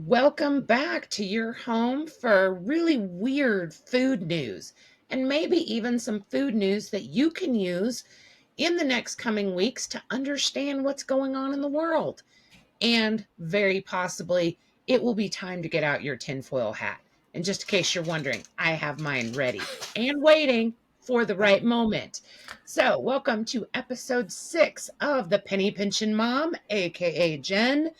Welcome back to your home for really weird food news and maybe even some food news that you can use in the next coming weeks to understand what's going on in the world. And very possibly, it will be time to get out your tinfoil hat. And just in case you're wondering, I have mine ready and waiting for the right moment. So, welcome to episode 6 of the Penny Pinchin' Mom, aka Jen,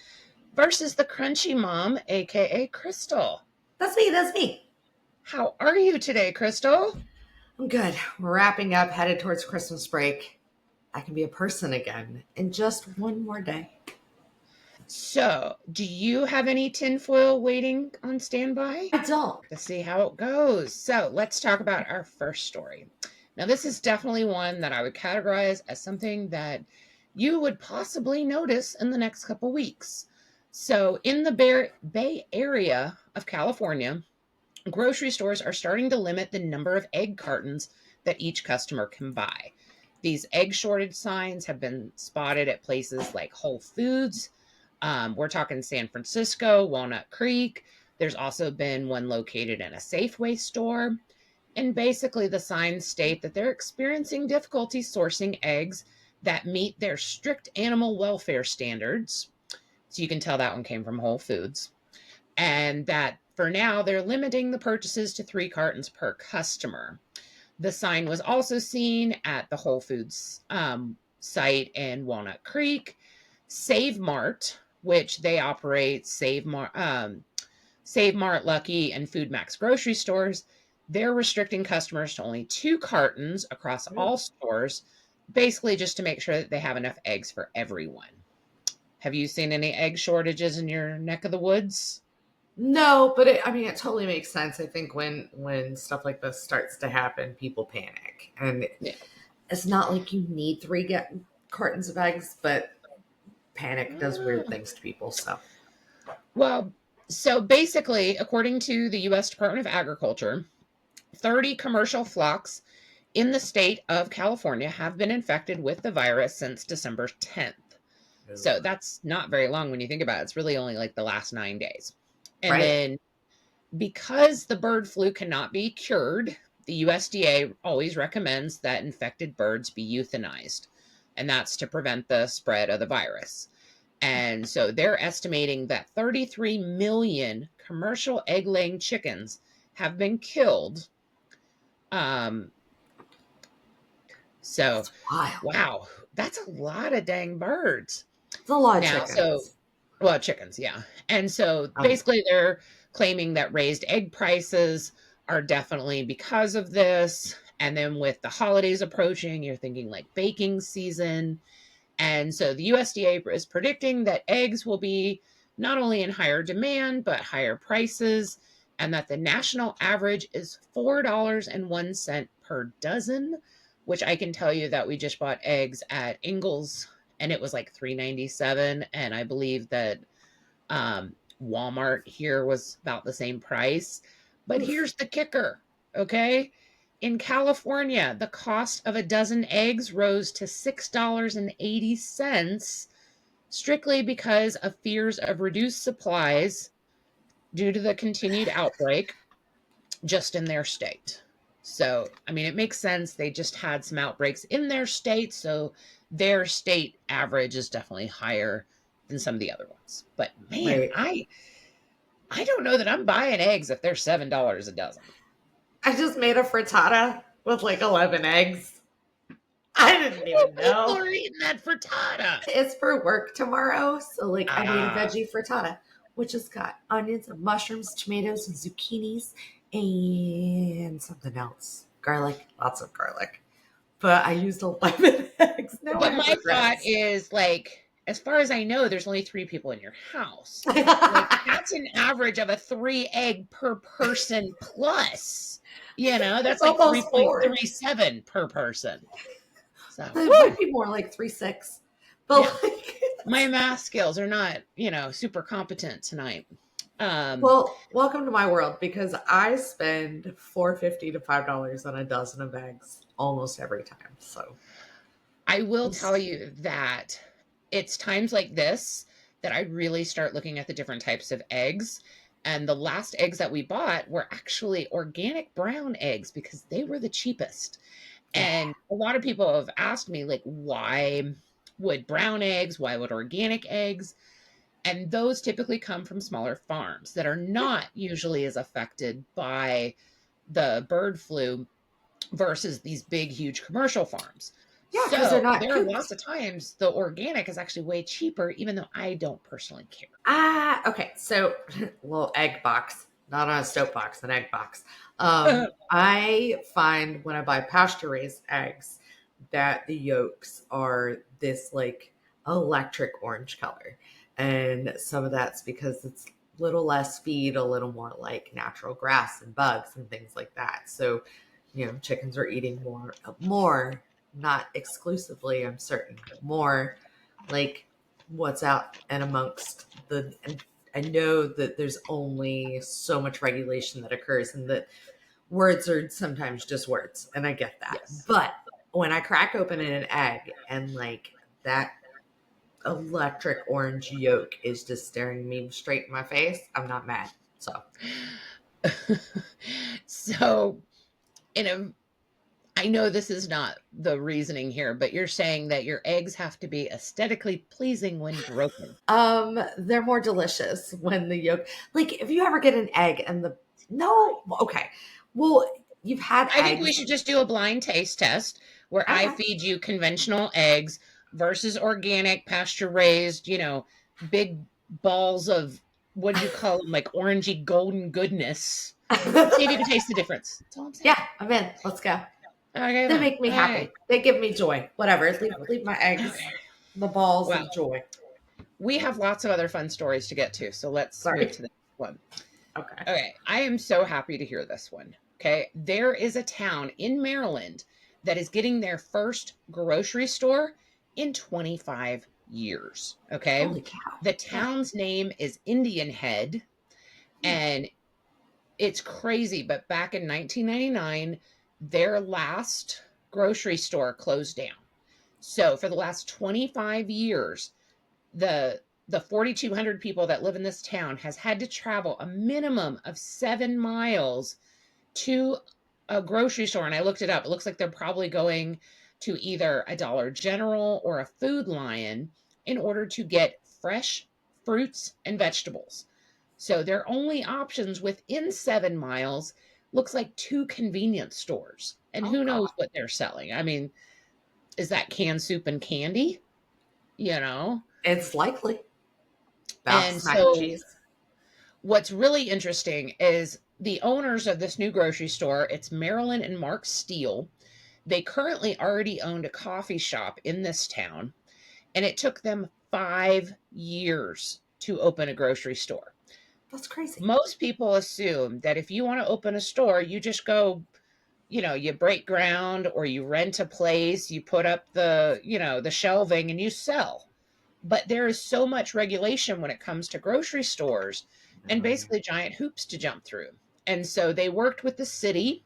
versus the Crunchy Mom, aka Crystal. That's me. That's me. How are you today, Crystal? I'm good. We're wrapping up, headed towards Christmas break. I can be a person again in just one more day. So, do you have any tinfoil waiting on standby I don't. to see how it goes? So, let's talk about our first story. Now, this is definitely one that I would categorize as something that you would possibly notice in the next couple weeks. So, in the Bay Area of California, grocery stores are starting to limit the number of egg cartons that each customer can buy. These egg shortage signs have been spotted at places like Whole Foods. We're talking San Francisco, Walnut Creek. There's also been one located in a Safeway store. And basically, the signs state that they're experiencing difficulty sourcing eggs that meet their strict animal welfare standards. So you can tell that one came from Whole Foods, and that for now they're limiting the purchases to 3 cartons per customer. The sign was also seen at the Whole Foods site in Walnut Creek, Save Mart, which they operate Save Mart, Lucky, and Food Max grocery stores. They're restricting customers to only 2 cartons across all stores, basically just to make sure that they have enough eggs for everyone. Have you seen any egg shortages in your neck of the woods? No, but it totally makes sense. I think when stuff like this starts to happen, people panic, and Yeah. it's not like you need cartons of eggs, but panic does weird things to people. So, Well, so basically, according to the US Department of Agriculture, 30 commercial flocks in the state of California have been infected with the virus since December 10th. So that's not very long when you think about it. It's really only like the last 9 days. And right, then because the bird flu cannot be cured, the USDA always recommends that infected birds be euthanized. And that's to prevent the spread of the virus. And so they're estimating that 33 million commercial egg laying chickens have been killed. Um, so, that's wild. wow, that's a lot of dang birds. It's a lot of Now, so, chickens. well, chickens, yeah. And so Um, basically, they're claiming that raised egg prices are definitely because of this. And then with the holidays approaching, you're thinking like baking season. And so the USDA is predicting that eggs will be not only in higher demand, but higher prices, and that the national average is $4.01 per dozen, which I can tell you that we just bought eggs at Ingles and it was like $3.97. And I believe that Walmart here was about the same price. But oof. here's the kicker, okay? In California, the cost of a dozen eggs rose to $6.80 strictly because of fears of reduced supplies due to the continued outbreak just in their state. So, I mean, it makes sense. They just had some outbreaks in their state, so their state average is definitely higher than some of the other ones. But man, Right. I don't know that I'm buying eggs if they're $7 a dozen. I just made a frittata with like 11 eggs. I didn't Well, even people know. are eating that frittata. It's for work tomorrow. So, like, I made a Ah, veggie frittata, which has got onions and mushrooms, tomatoes and zucchinis, and something else. Garlic, lots of garlic. But I used 11 eggs. Now I but have my thought regrets. is like, as far as I know, there's only 3 people in your house. Like, that's an average of a 3 egg per person plus. That's It's like almost 4. 3.37 per person. So, It might woo, be more like 3.6. But, yeah, like, my math skills are not, super competent tonight. Um, well, welcome to my world because I spend $4.50 to $5 on a dozen of eggs almost every time. So, I will I'm tell you that it's times like this that I really start looking at the different types of eggs. And the last eggs that we bought were actually organic brown eggs because they were the cheapest. Yeah. And a lot of people have asked me, like, why would brown eggs, why would organic eggs? And those typically come from smaller farms that are Yeah. not usually as affected by the bird flu versus these big, huge commercial farms. Yeah, because they're So not there are lots cooped. of times the organic is actually way cheaper, even though I don't personally care. Okay. So, little egg box, not on a stove box, an egg box. I find when I buy pasture raised eggs that the yolks are this like electric orange color. And some of that's because it's a little less feed, a little more like natural grass and bugs and things like that. So, chickens are eating more, not exclusively, I'm certain, more like what's out and amongst and I know that there's only so much regulation that occurs and that words are sometimes just words, and I get that. Yes. But when I crack open an egg and like that electric orange yolk is just staring me straight in my face, I'm not mad. So So, in a I know this is not the reasoning here, but you're saying that your eggs have to be aesthetically pleasing when broken. they're more delicious when the yolk, like if you ever get an egg and the no, okay. Well, you've had I think we eggs. should just do a blind taste test where I Okay. feed you conventional eggs versus organic, pasture raised, big balls of what do you call them, like orangey golden goodness. See if you can taste the difference. That's all I'm saying. Yeah, I'm in. Let's go. Okay, They then. make me Okay. happy. They give me joy. Whatever. Leave my eggs, Okay. the balls Well, of joy. we have lots of other fun stories to get to, so let's move Sorry. to the next one. Okay. Okay, I am so happy to hear this one. Okay, there is a town in Maryland that is getting their first grocery store in 25 years. Okay, Holy cow. the Yeah. town's name is Indian Head, Hmm. and it's crazy, but back in 1999, their last grocery store closed down. So for the last 25 years, the the 4200 people that live in this town has had to travel a minimum of 7 miles to a grocery store, and I looked it up. It looks like they're probably going to either a Dollar General or a Food Lion in order to get fresh fruits and vegetables. So their only options within 7 miles looks like two convenience stores. And Oh who knows God. what they're selling? I mean, is that canned soup and candy? You know? It's likely. And Bounce mac and so cheese. what's really interesting is the owners of this new grocery store, it's Marilyn and Mark Steele. They currently already owned a coffee shop in this town, and it took them 5 years to open a grocery store. That's crazy. Most people assume that if you want to open a store, you just go, you break ground or you rent a place, you put up the shelving and you sell. But there is so much regulation when it comes to grocery stores and No. basically giant hoops to jump through. And so they worked with the city,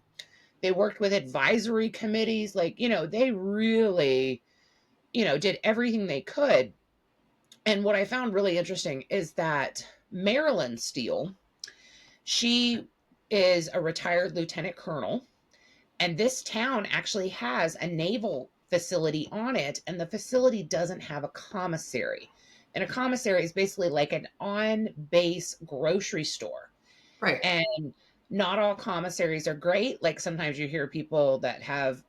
they worked with advisory committees, like, they really, did everything they could. And what I found really interesting is that Marilyn Steele, she is a retired lieutenant colonel, and this town actually has a naval facility on it, and the facility doesn't have a commissary. And a commissary is basically like an on base grocery store. Right. And not all commissaries are great. Like sometimes you hear people that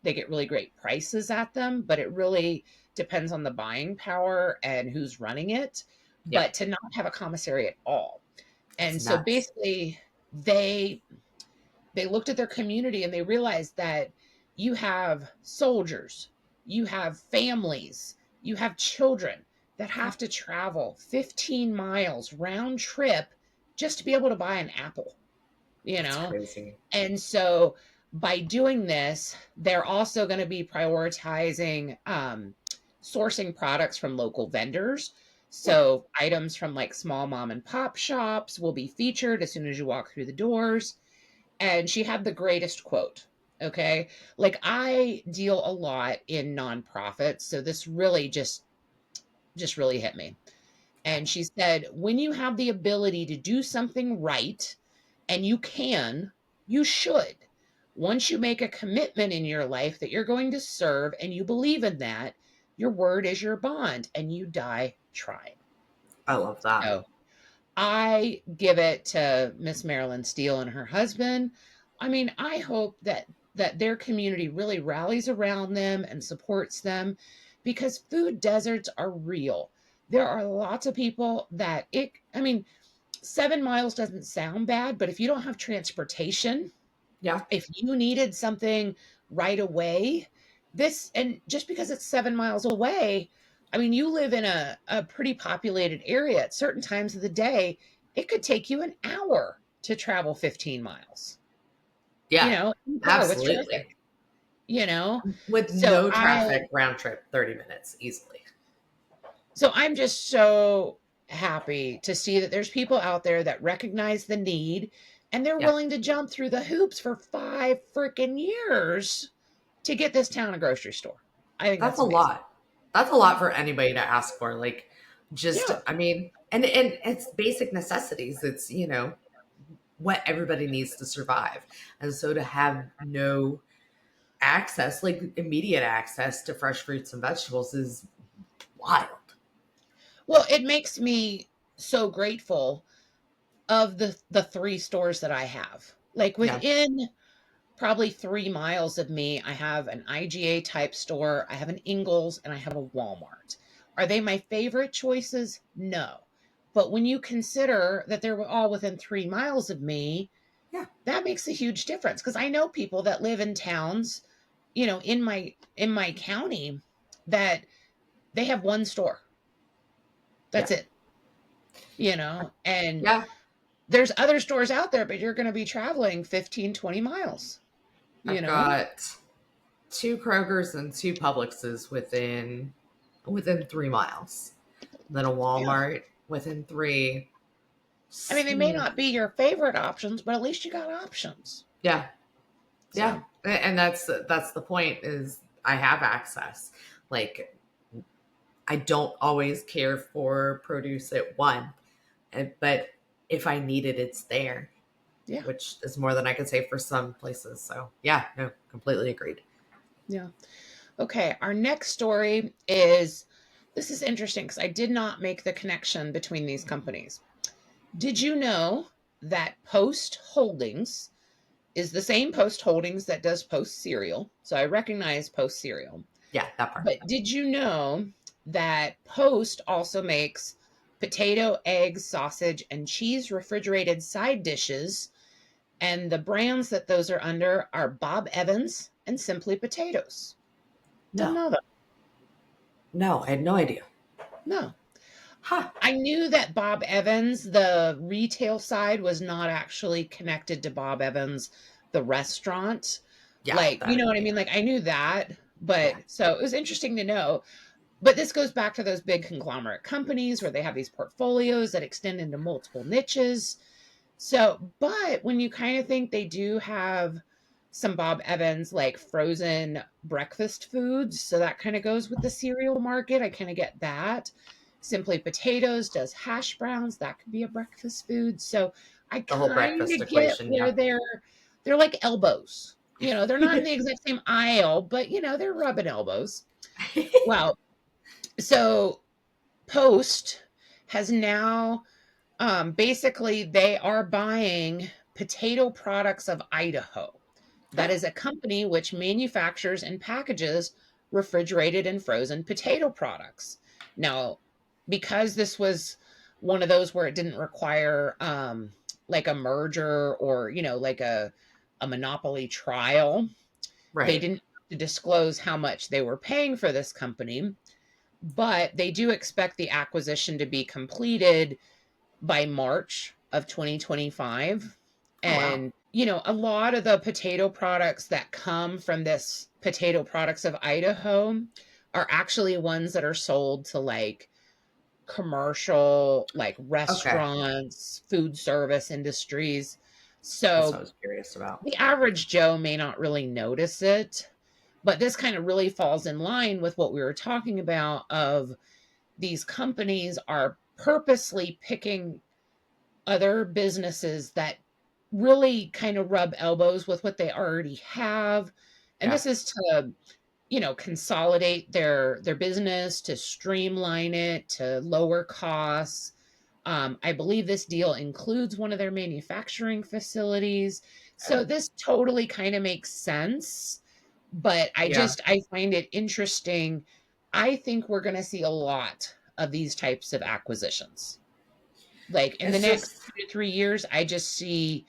they get really great prices at them, but it really depends on the buying power and who's running it. Yep. But to not have a commissary at all. It's And so nuts. basically, they looked at their community and they realized that you have soldiers, you have families, you have children that Yep. have to travel 15 miles round trip just to be able to buy an apple, you That's know? crazy. And so by doing this, they're also going to be prioritizing sourcing products from local vendors. Yeah. So items from like small mom and pop shops will be featured as soon as you walk through the doors. And she had the greatest quote. Okay. Like I deal a lot in nonprofits. So this really just really hit me. Okay. And she said, when you have the ability to do something right, and you can, you should. Once you make a commitment in your life that you're going to serve and you believe in that, your word is your bond and you die trying. I love that. So I give it to Miss Marilyn Steele and her husband. I mean, I hope that their community really rallies around them and supports them because food deserts are real. There are lots of people that it I mean, 7 miles doesn't sound bad, but if you don't have transportation, Yeah. if you needed something right away, this and just because it's 7 miles away, I mean, you live in a pretty populated area at certain times of the day, it could take you an hour to travel 15 miles, Yeah. in car with traffic, Absolutely. you know? With So no I traffic, round trip, 30 minutes easily. so I'm just so happy to see that there's people out there that recognize the need and they're Yeah. willing to jump through the hoops for 5 freaking years to get this town a grocery store. I think That's that's a amazing. lot. That's a lot for anybody to ask for. Like, just, Yeah. I mean, and it's basic necessities. It's, what everybody needs to survive. And so to have no access, like immediate access to fresh fruits and vegetables is wild. Well, it makes me so grateful of the 3 stores that I have. Like Yeah. within probably 3 miles of me, I have an IGA type store, I have an Ingles, and I have a Walmart. Are they my favorite choices? No. But when you consider that they're all within 3 miles of me, Yeah. that makes a huge difference because I know people that live in towns, in my county that they have 1 store. That's Yeah. it, and Yeah. there's other stores out there, but you're going to be traveling 15, 20 miles, you I've know? got two Krogers and two Publixes within 3 miles. Then a Yeah. Walmart within three. I mean, they may not be your favorite options, but at least you got options. Yeah. Yeah. So, And that's the point is I have access. Like I don't always care for produce at one, but if I need it, it's there, yeah. which is more than I could say for some places. So yeah, no, completely agreed. Yeah. Okay, our next story is this is interesting because I did not make the connection between these companies. Did you know that Post Holdings is the same Post Holdings that does Post Cereal? So I recognize Post Cereal. Yeah, that part. But did you know that Post also makes potato, eggs, sausage, and cheese refrigerated side dishes? And the brands that those are under are Bob Evans and Simply Potatoes. Didn't No, know that. no, I had no idea. No. Huh. I knew that Bob Evans, the retail side, was not actually connected to Bob Evans, the restaurant. Yeah, Like, you that, know what I yeah, mean? Like, I knew that, yeah. but so it was interesting to know. But this goes back to those big conglomerate companies where they have these portfolios that extend into multiple niches. So, but when you kind of think they do have some Bob Evans like frozen breakfast foods, so that kind of goes with the cereal market. I kind of get that. Simply Potatoes does hash browns, that could be a breakfast food. So I The whole kind breakfast of get equation. where Yeah. they're like elbows. They're not in the exact same aisle, but they're rubbing elbows. Well, so Post has now basically they are buying Potato Products of Idaho. That Oh, is a company which manufactures and packages refrigerated and frozen potato products. Now, because this was one of those where it didn't require like a merger or like a monopoly trial, they right. didn't have to disclose how much they were paying for this company, but they do expect the acquisition to be completed by March of 2025. Oh wow. And, a lot of the potato products that come from this Potato Products of Idaho are actually ones that are sold to like commercial, like Okay, restaurants, food service industries. that's what I So was curious about. the average Joe may not really notice it, but this kind of really falls in line with what we were talking about of these companies are purposely picking other businesses that really kind of rub elbows with what they already have. And Yeah. this is to, consolidate their business, to streamline it, to lower costs. I believe this deal includes one of their manufacturing facilities. So this totally kind of makes sense. But Yeah. I find it interesting. I think we're going to see a lot of these types of acquisitions. Like in the It's next just, 2 to 3 years, I just see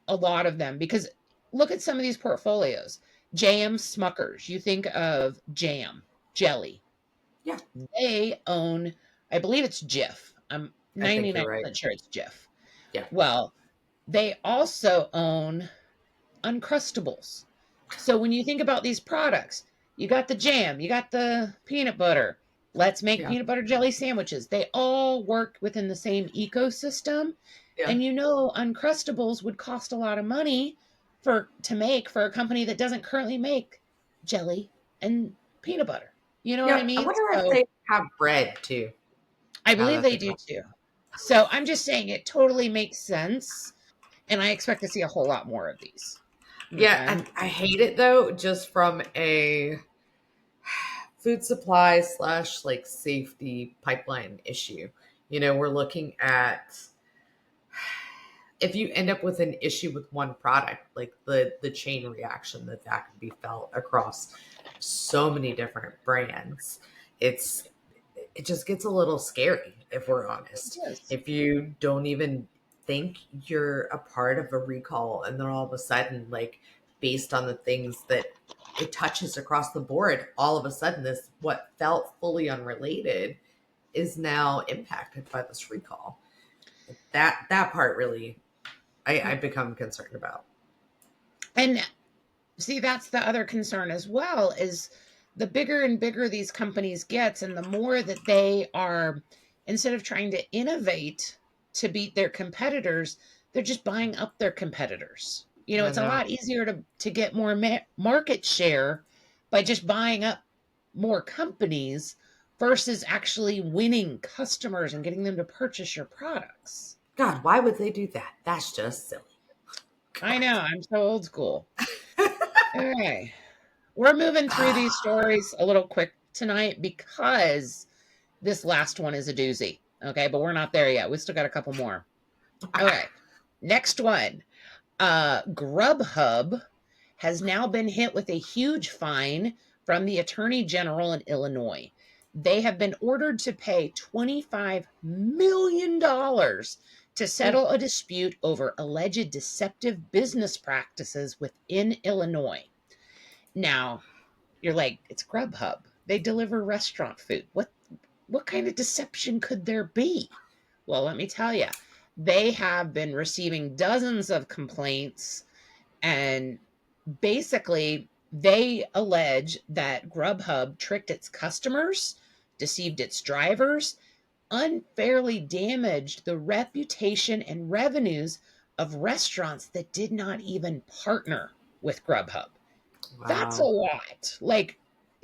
a lot of them because look at some of these portfolios. JM Smuckers, you think of jam, jelly. yeah, They own, I believe it's Jif. I'm I think you're right. 99% sure it's Jif. Yeah. Well, they also own Uncrustables. So when you think about these products, you got the jam, you got the peanut butter. Let's make Yeah. peanut butter jelly sandwiches. They all work within the same ecosystem. Yeah. And Uncrustables would cost a lot of money to make for a company that doesn't currently make jelly and peanut butter. You know what I Yeah. I mean? wonder if So they have bread too. I Now that believe I they think do about too. So I'm just saying it totally makes sense. And I expect to see a whole lot more of these. it. Yeah, Okay. and I hate it though, just from a food supply slash like safety pipeline issue. We're looking at if you end up with an issue with one product, like the chain reaction that can be felt across so many different brands, it's it just gets a little scary if we're honest. Yes. If you don't even think you're a part of a recall, and then all of a sudden, like based on the things that it touches across the board, all of a sudden this what felt fully unrelated is now impacted by this recall. That part really I become concerned about. And see, that's the other concern as well is the bigger and bigger these companies gets and the more that they are instead of trying to innovate to beat their competitors, they're just buying up their competitors. I It's a know. lot easier to get more market share by just buying up more companies versus actually winning customers and getting them to purchase your products. God, why would they do that? That's just silly. I God. know, I'm so old school. Okay. We're moving through these stories a little quick tonight because this last one is a doozy. Okay, but we're not there yet. We still got a couple more. Okay. Next one. Grub Hub has now been hit with a huge fine from the Attorney General in Illinois. They have been ordered to pay $25 million to settle a dispute over alleged deceptive business practices within Illinois. Now, you're like, it's Grubhub. They deliver restaurant food. What kind of deception could there be? Well, let me tell you, they have been receiving dozens of complaints, and basically, they allege that Grubhub tricked its customers, deceived its drivers, unfairly damaged the reputation and revenues of restaurants that did not even partner with Grubhub. That's a Wow. lot. Like,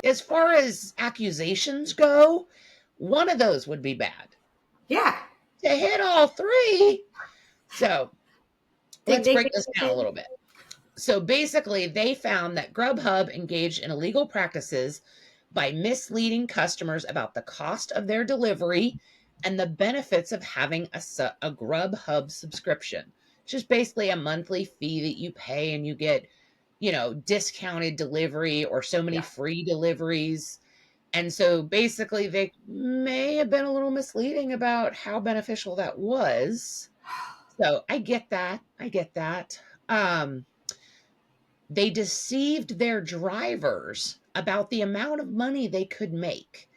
as far as accusations go, one of those would be bad. Yeah. To hit all three. So Ding, let's ding, break ding, this ding, down a ding. little bit. So basically, they found that Grubhub engaged in illegal practices by misleading customers about the cost of their delivery and the benefits of having a Grubhub subscription. It's just basically a monthly fee that you pay and you get, discounted delivery or so many Yeah. free deliveries. And so basically, they may have been a little misleading about how beneficial that was. So I get that. I get that. They deceived their drivers about the amount of money they could make.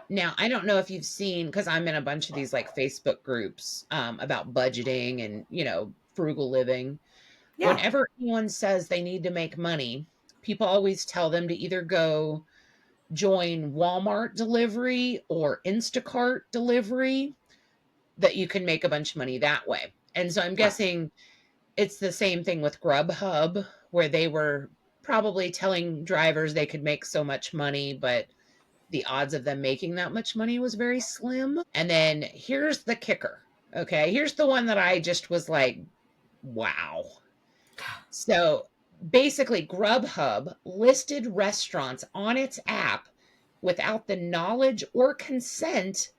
Now, I don't know if you've seen, because I'm in a bunch of these like Facebook groups about budgeting and, frugal living. Yeah. Whenever anyone says they need to make money, people always tell them to either go join Walmart delivery or Instacart delivery, that you can make a bunch of money that way. And so I'm Yeah. guessing it's the same thing with Grubhub, where they were probably telling drivers they could make so much money, but the odds of them making that much money was very slim. And then here's the kicker. Okay, here's the one that I just was like, wow. So basically, Grubhub listed restaurants on its app without the knowledge or consent,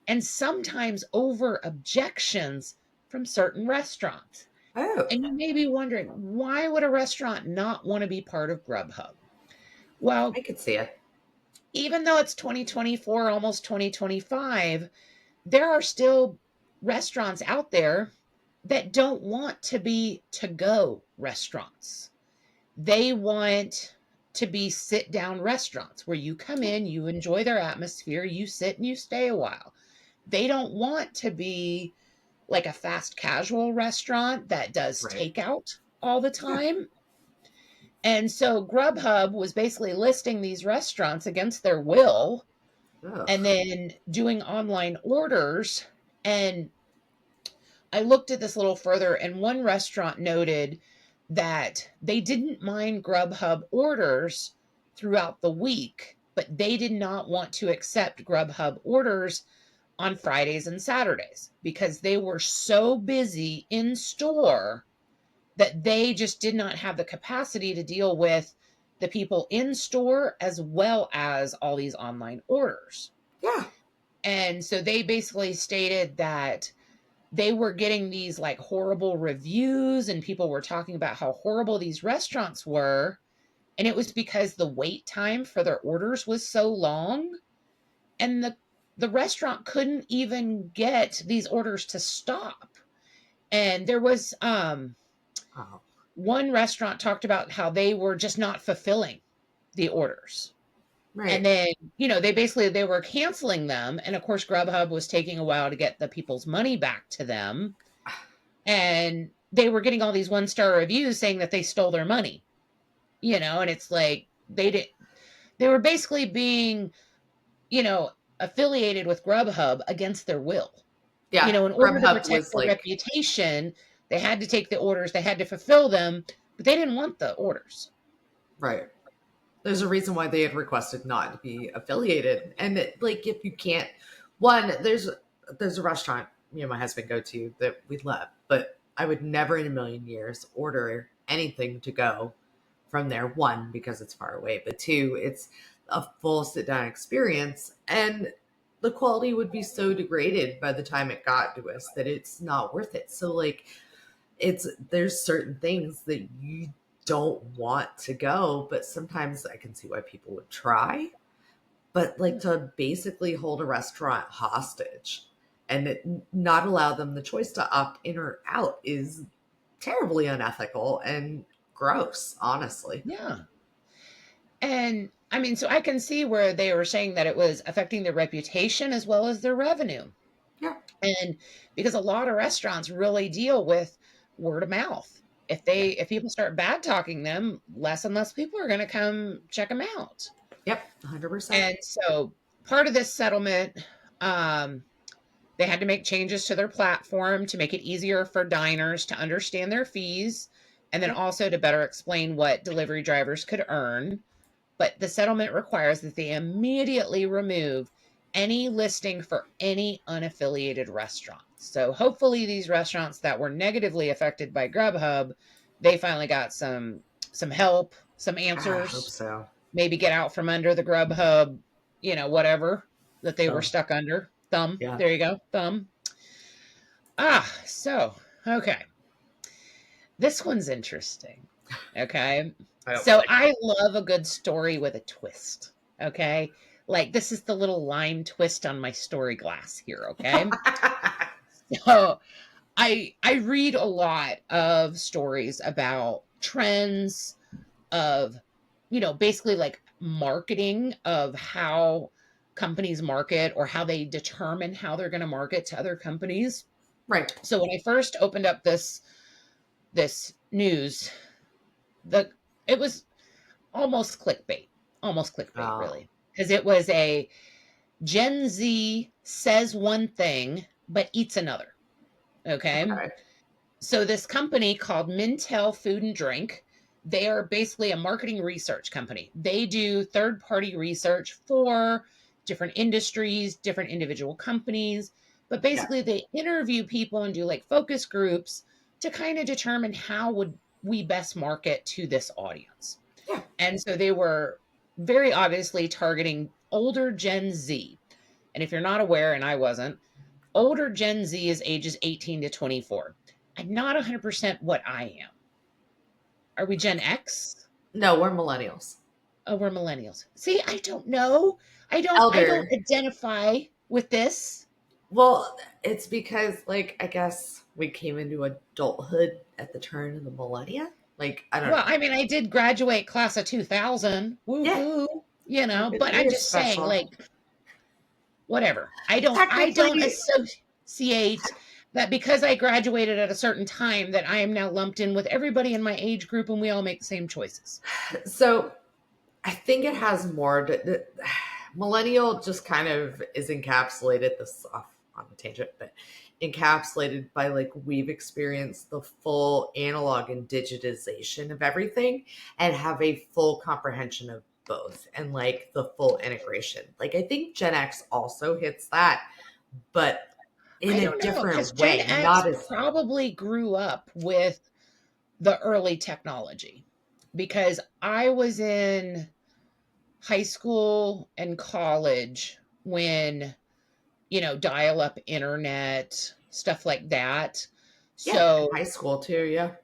and sometimes over objections from certain restaurants. Oh, And you may be wondering, why would a restaurant not want to be part of Grubhub? I Well, could see it. even though it's 2024, almost 2025, there are still restaurants out there that don't want to be to go restaurants. They want to be sit down restaurants where you come Yeah. in, you enjoy their atmosphere, you sit and you stay a while. They don't want to be like a fast casual restaurant that does Right. takeout all the Yeah. time. And so Grubhub was basically listing these restaurants against their will Ugh. and then doing online orders. And I looked at this a little further, and one restaurant noted that they didn't mind Grubhub orders throughout the week, but they did not want to accept Grubhub orders on Fridays and Saturdays because they were so busy in store that they just did not have the capacity to deal with the people in store as well as all these online orders. Yeah. And so they basically stated that they were getting these like horrible reviews and people were talking about how horrible these restaurants were, and it was because the wait time for their orders was so long, and the restaurant couldn't even get these orders to stop. And there was Oh, one restaurant talked about how they were just not fulfilling the orders. And right. then, they were canceling them, and of course Grubhub was taking a while to get the people's money back to them, and they were getting all these one-star reviews saying that they stole their money. And it's like they were basically being, you know, affiliated with Grubhub against their will. Yeah. In order to Grubhub protect was their like, reputation, they had to take the orders, they had to fulfill them, but they didn't want the orders. right. There's a reason why they had requested not to be affiliated. And like, if you can't, one, there's a restaurant me and my husband go to that we love, but I would never in a million years order anything to go from there. One, because it's far away, but two, it's a full sit down experience. And the quality would be so degraded by the time it got to us that it's not worth it. So like there's certain things that you don't want to go, but sometimes I can see why people would try. But like to basically hold a restaurant hostage and not allow them the choice to opt in or out is terribly unethical and gross, honestly. Yeah. And I mean, so I can see where they were saying that it was affecting their reputation as well as their revenue. Yeah. And because a lot of restaurants really deal with word of mouth. Yeah. If people start bad talking them, less and less people are going to come check them out. Yep. 100%. And so part of this settlement, um, they had to make changes to their platform to make it easier for diners to understand their fees and then Yep. also to better explain what delivery drivers could earn. But the settlement requires that they immediately remove any listing for any unaffiliated restaurants. So hopefully these restaurants that were negatively affected by Grubhub, they finally got some help, some I hope answers, so. maybe get out from under the Grubhub, whatever that they were So, stuck under. Thumb. yeah. There you go. Thumb. So, okay. This one's interesting. Okay. I don't So like I love a good story with a twist. Okay. Like this is the little lime twist on my story glass here. Okay. it. So I read a lot of stories about trends of, basically like marketing of how companies market or how they determine how they're going to market to other companies. Right. So when I first opened up this news, the it was almost clickbait, Oh, really, because it was a Gen Z says one thing but eats another. Okay, okay. so this company called Mintel Food and Drink, they are basically a marketing research company. They do third party research for different industries, different individual companies. But Yeah. basically, they interview people and do like focus groups to kind of determine how would we best market to this audience. Yeah. And so they were very obviously targeting older Gen Z. And if you're not aware, and I wasn't, older Gen Z is ages 18 to 24. I'm not 100% what I am. Are we Gen X? No, we're millennials. Oh, we're millennials. See, I don't know. I don't Elder. identify with this. Well, it's because, like, I guess we came into adulthood at the turn of the millennia. Like, I don't Well, know. I mean, I did graduate class of 2000. Yeah, Woohoo. But I'm you're just saying, special. like, whatever. I don't Technically, associate that because I graduated at a certain time that I am now lumped in with everybody in my age group and we all make the same choices. so I think it has more. Millennial just kind of is encapsulated. This off on a tangent, but encapsulated by like we've experienced the full analog and digitization of everything, and have a full comprehension of both, and like the full integration. Like I think Gen X also hits that, but in I a don't know because different Gen way. X Not as probably grew up with the early technology because I was in high school and college when, dial up internet, stuff like that. yeah, in So, high school too. Yeah,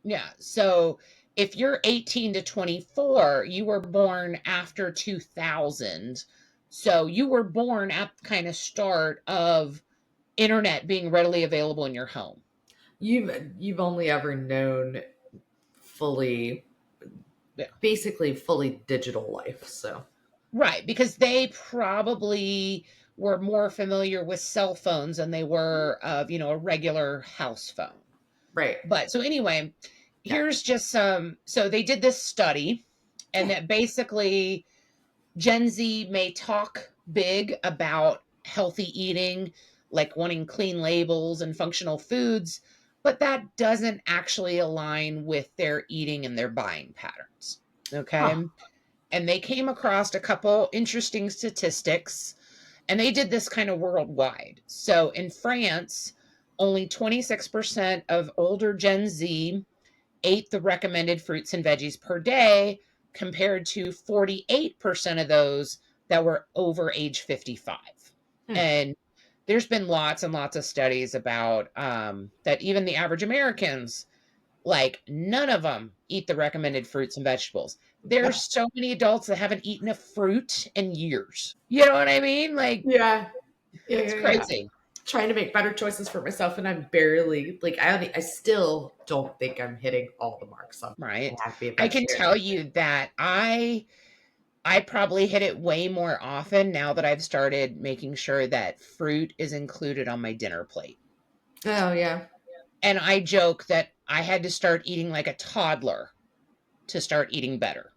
yeah. So if you're 18 to 24, you were born after 2000. So you were born at the kind of start of internet being readily available in your home. you've only ever known fully, Yeah. basically fully digital life. So Right, because they probably were more familiar with cell phones than they were of, a regular house phone. right, But so anyway, yeah, here's just some. So they did this study, and yeah, that basically Gen Z may talk big about healthy eating, like wanting clean labels and functional foods, but that doesn't actually align with their eating and their buying patterns. huh, Okay. And they came across a couple interesting statistics, and they did this kind of worldwide. So in France, only 26% of older Gen Z ate the recommended fruits and veggies per day, compared to 48% of those that were over age 55. hmm. And there's been lots and lots of studies about that even the average Americans, like, none of them eat the recommended fruits and vegetables. There's so many adults that haven't eaten a fruit in years. You know what I mean? Like, Yeah, yeah, it's yeah, yeah. crazy, Trying to make better choices for myself, and I'm barely like I still don't think I'm hitting all the marks. So I right? have to be a I can vegetarian. tell you that I probably hit it way more often now that I've started making sure that fruit is included on my dinner plate. Oh yeah, And I joke that I had to start eating like a toddler to start eating better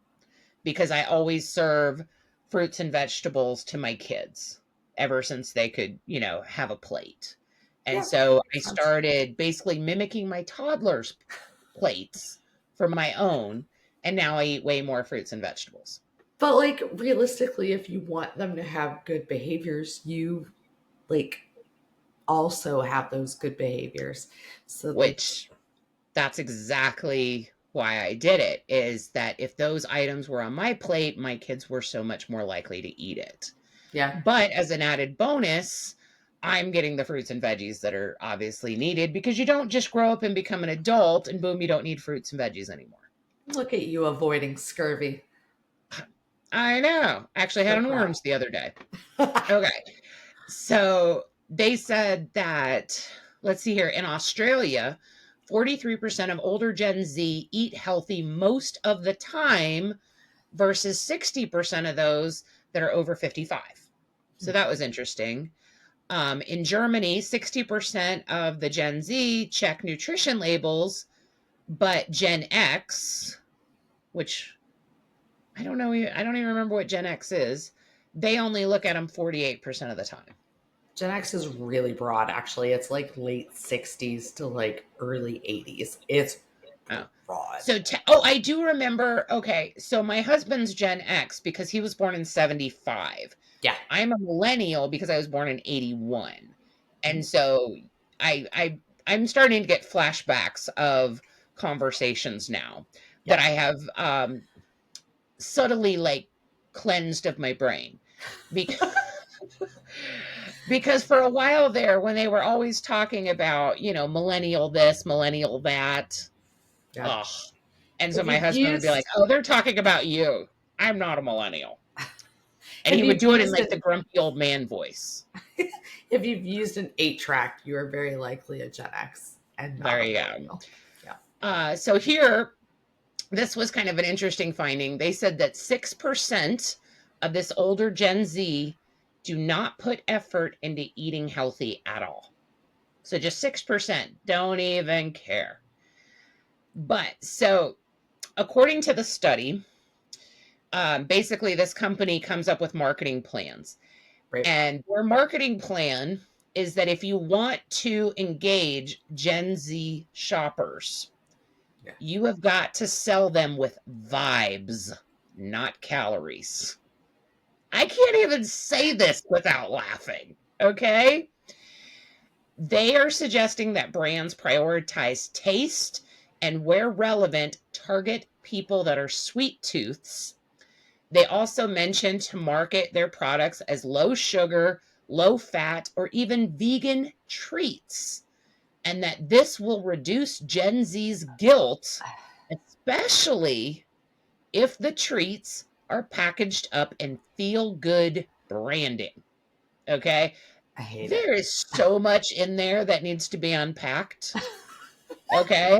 because I always serve fruits and vegetables to my kids ever since they could, have a plate. And yeah, that so I makes sense. started basically mimicking my toddler's plates for my own. And now I eat way more fruits and vegetables, But like realistically, if you want them to have good behaviors, you like also have those good behaviors. So like, which that's exactly why I did it, is that if those items were on my plate, my kids were so much more likely to eat it. yeah, But as an added bonus, I'm getting the fruits and veggies that are obviously needed because you don't just grow up and become an adult and boom, you don't need fruits and veggies anymore. look at you avoiding scurvy. I know. Actually had So an proud. orange the other day. Okay. So they said that, let's see here, in Australia, 43% of older Gen Z eat healthy most of the time versus 60% of those that are over 55. So that was interesting. In Germany, 60% of the Gen Z check nutrition labels, but Gen X, which I don't even remember what Gen X is, they only look at them 48% of the time. Gen X is really broad, actually. It's like late 60s to like early 80s. It's Oh. Broad. So, I do remember. Okay, so my husband's Gen X because he was born in 75. Yeah. I'm a millennial because I was born in 81. Mhm. And so I'm starting to get flashbacks of conversations now that Yeah. I have subtly like cleansed of my brain because because for a while there when they were always talking about, millennial this, millennial that, Yeah. ugh. And so If my you've husband would be like, used "Oh, they're talking about you. I'm not a millennial." And if he would you've do it in used like an the grumpy old man voice. if you've used an 8-track, you are very likely a Gen X and not There a you go. millennial. Yeah. So here, this was kind of an interesting finding. They said that 6% of this older Gen Z do not put effort into eating healthy at all. So just 6% don't even care. But so, according to the study, basically this company comes up with marketing plans. Right. And their marketing plan is that if you want to engage Gen Z shoppers, Yeah. you have got to sell them with vibes, not calories. I can't even say this without laughing. Okay. They are suggesting that brands prioritize taste and, where relevant, target people that are sweet tooths. They also mention to market their products as low sugar, low fat, or even vegan treats, and that this will reduce Gen Z's guilt, especially if the treats are packaged up in feel good branding. Okay. I hate it. There is so much in there that needs to be unpacked. Okay.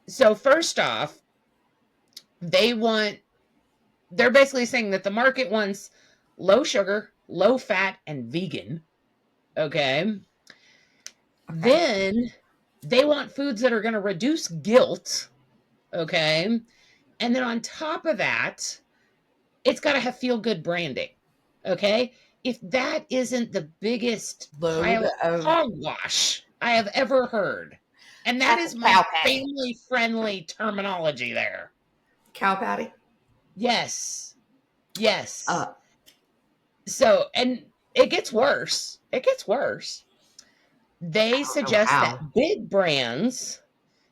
So, first off, they want, they're basically saying that the market wants low sugar, low fat, and vegan. Okay. Okay. Then they want foods that are going to reduce guilt. Okay. And then on top of that, it's got to have feel good branding. Okay. If that isn't the biggest Load pile of of hogwash I have ever heard, and that that's a is my cow patty. family friendly terminology there. Cow patty. Yes. Yes. Uh, So, and it gets worse. It gets worse. I They don't know suggest how. that big brands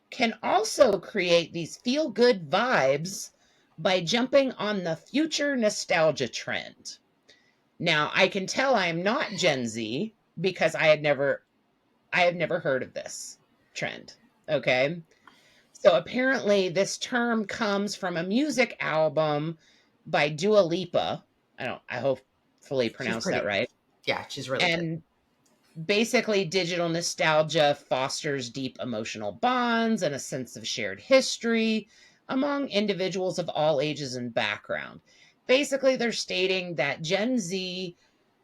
can also create these feel good vibes by jumping on the future nostalgia trend. Now, I can tell I am not Gen Z because I have never heard of this trend. Okay? So apparently this term comes from a music album by Dua Lipa. I hopefully She's pronounced that pretty. right. Yeah, she's really good. And basically, digital nostalgia fosters deep emotional bonds and a sense of shared history among individuals of all ages and background. Basically, they're stating that Gen Z,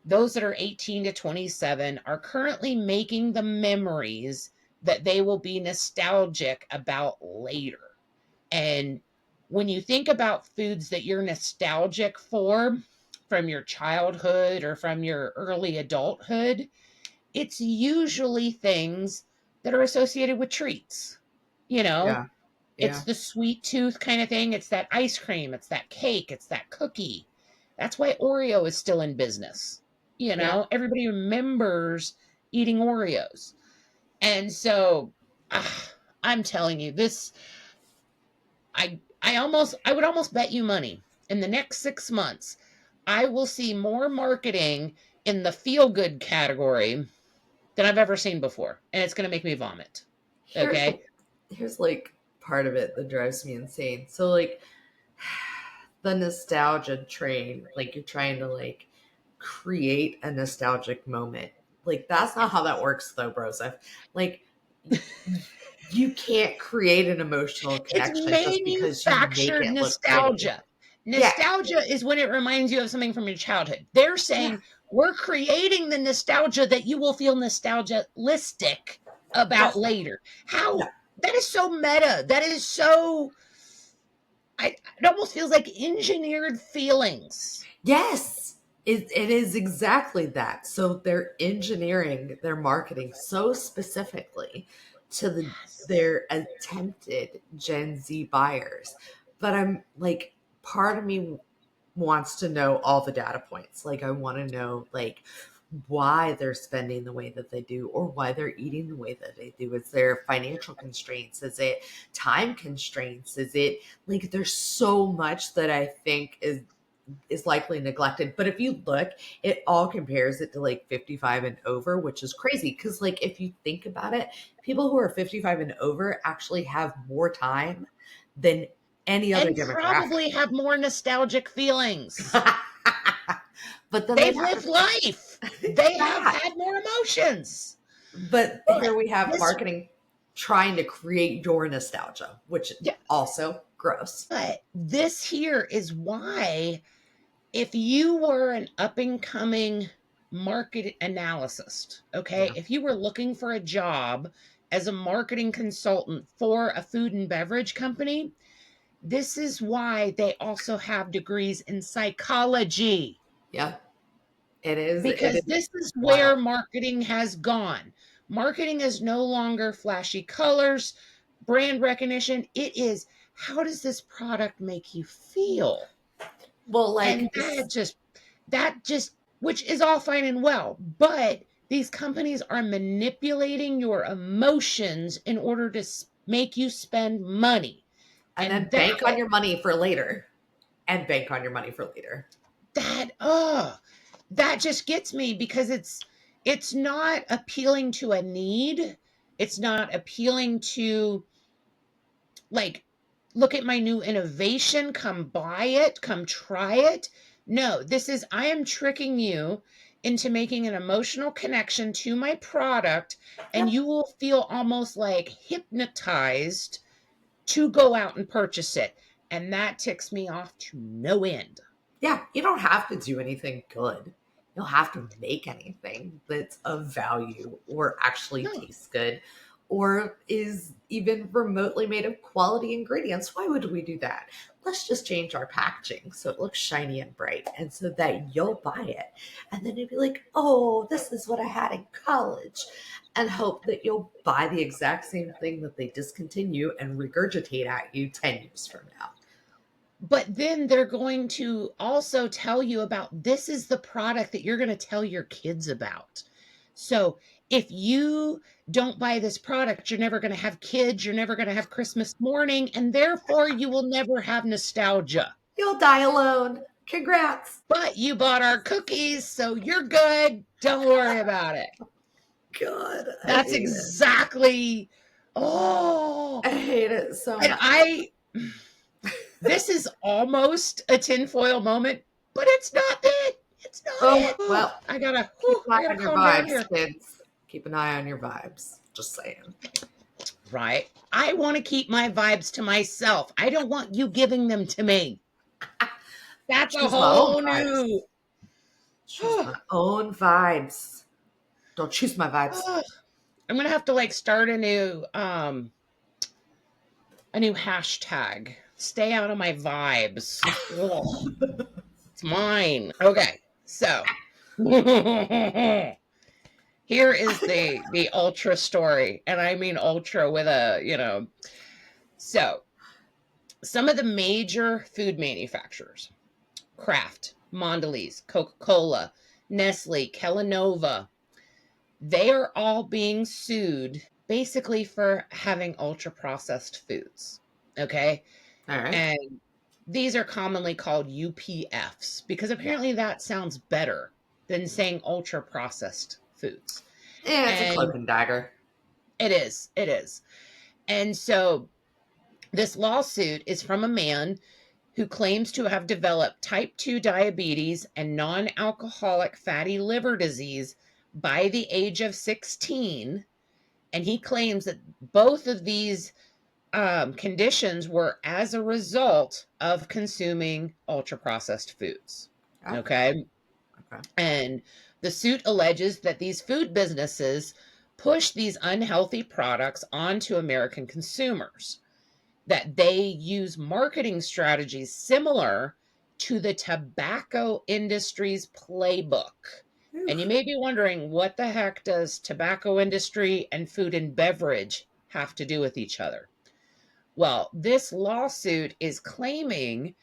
those that are 18 to 27, are currently making the memories that they will be nostalgic about later. And when you think about foods that you're nostalgic for from your childhood or from your early adulthood, it's usually things that are associated with treats. You know, Yeah. it's Yeah. the sweet tooth kind of thing. It's that ice cream, it's that cake, it's that cookie. That's why Oreo is still in business. Yeah. Everybody remembers eating Oreos. And so I'm telling you, this I would almost bet you money in the next 6 months I will see more marketing in the feel good category than I've ever seen before, and it's gonna make me vomit. Here's Okay. here's like part of it that drives me insane. So like the nostalgia train, like you're trying to like create a nostalgic moment. Like that's not how that works though, bros. Like you can't create an emotional It's connection just because you make manufactured it look pretty. nostalgia. Yeah. Nostalgia is when it reminds you of something from your childhood. They're Yeah. saying we're creating the nostalgia that you will feel nostalgialistic about Yes. later. How No. that is so meta. That is so it almost feels like engineered feelings. Yes. It is exactly that. So they're engineering their marketing so specifically to Yes. their attempted Gen Z buyers. But I'm like, part of me wants to know all the data points. Like, I want to know, like, why they're spending the way that they do, or why they're eating the way that they do. Is there financial constraints? Is it time constraints? Is it like, there's so much that I think is likely neglected. But if you look, it all compares it to like 55 and over, which is crazy. Cause like, if you think about it, people who are 55 and over actually have more time than any other And demographic. probably have more nostalgic feelings. But then they'd They've have lived life. to, They have yeah. had more emotions. But But here we have this marketing trying to create your nostalgia, which yeah, also gross. but this here is why if you were an up and coming market analyst, okay, Yeah. if you were looking for a job as a marketing consultant for a food and beverage company, this is why they also have degrees in psychology, Yeah. It because is this is wild. where marketing has gone. Marketing is no longer flashy colors, brand recognition. It is, how does this product make you feel? Well, And like this, that just, which is all fine and well, but these companies are manipulating your emotions in order to make you spend money. and And then bank on your money for later, and bank on your money for later. that oh that just gets me, because it's not appealing to a need. It's not appealing to, like, look at my new innovation, come buy it, come try it. No, this is, I am tricking you into making an emotional connection to my product, and Yep. you will feel almost like hypnotized to go out and purchase it. And that ticks me off to no end. Yeah, you don't have to do anything good. You don't have to make anything that's of value or actually No. tastes good or is even remotely made of quality ingredients. Why would we do that? Let's just change our packaging so it looks shiny and bright and so that you'll buy it. And then you'll be like, oh, this is what I had in college. And hope that you'll buy the exact same thing that they discontinue and regurgitate at you 10 years from now. But then they're going to also tell you about, this is the product that you're going to tell your kids about. So if you don't buy this product, you're never going to have kids, you're never going to have Christmas morning, and therefore you will never have nostalgia. You'll die alone. Congrats. But you bought our cookies, so you're good. Don't worry about it. God, I That's hate it. exactly, oh, I hate it so and much. this is almost a tinfoil moment, but it's not it. It's not Oh, it. Oh, well, I gotta, keep an I eye gotta on your calm down vibes, here. kids. Keep an eye on your vibes. Just saying. Right. I want to keep my vibes to myself. I don't want you giving them to me. That's a Choose my own whole vibes. new. Choose my own vibes. Don't choose my vibes. I'm gonna have to like start a new hashtag. Stay out of my vibes. Ugh, it's mine. Okay, so here is the ultra story, and I mean ultra with a, so some of the major food manufacturers: Kraft, Mondelez, Coca-Cola, Nestle, Kellanova, they are all being sued basically for having ultra processed foods. Okay. All right. And these are commonly called UPFs because apparently that sounds better than saying ultra processed foods. Yeah, it's a And cloak and dagger. it is, it is. And so this lawsuit is from a man who claims to have developed type 2 diabetes and non alcoholic fatty liver disease by the age of 16. And he claims that both of these conditions were as a result of consuming ultra processed foods. Oh, Okay. okay. And the suit alleges that these food businesses push these unhealthy products onto American consumers, that they use marketing strategies similar to the tobacco industry's playbook. Whew. And you may be wondering, what the heck does tobacco industry and food and beverage have to do with each other. Well, this lawsuit is claiming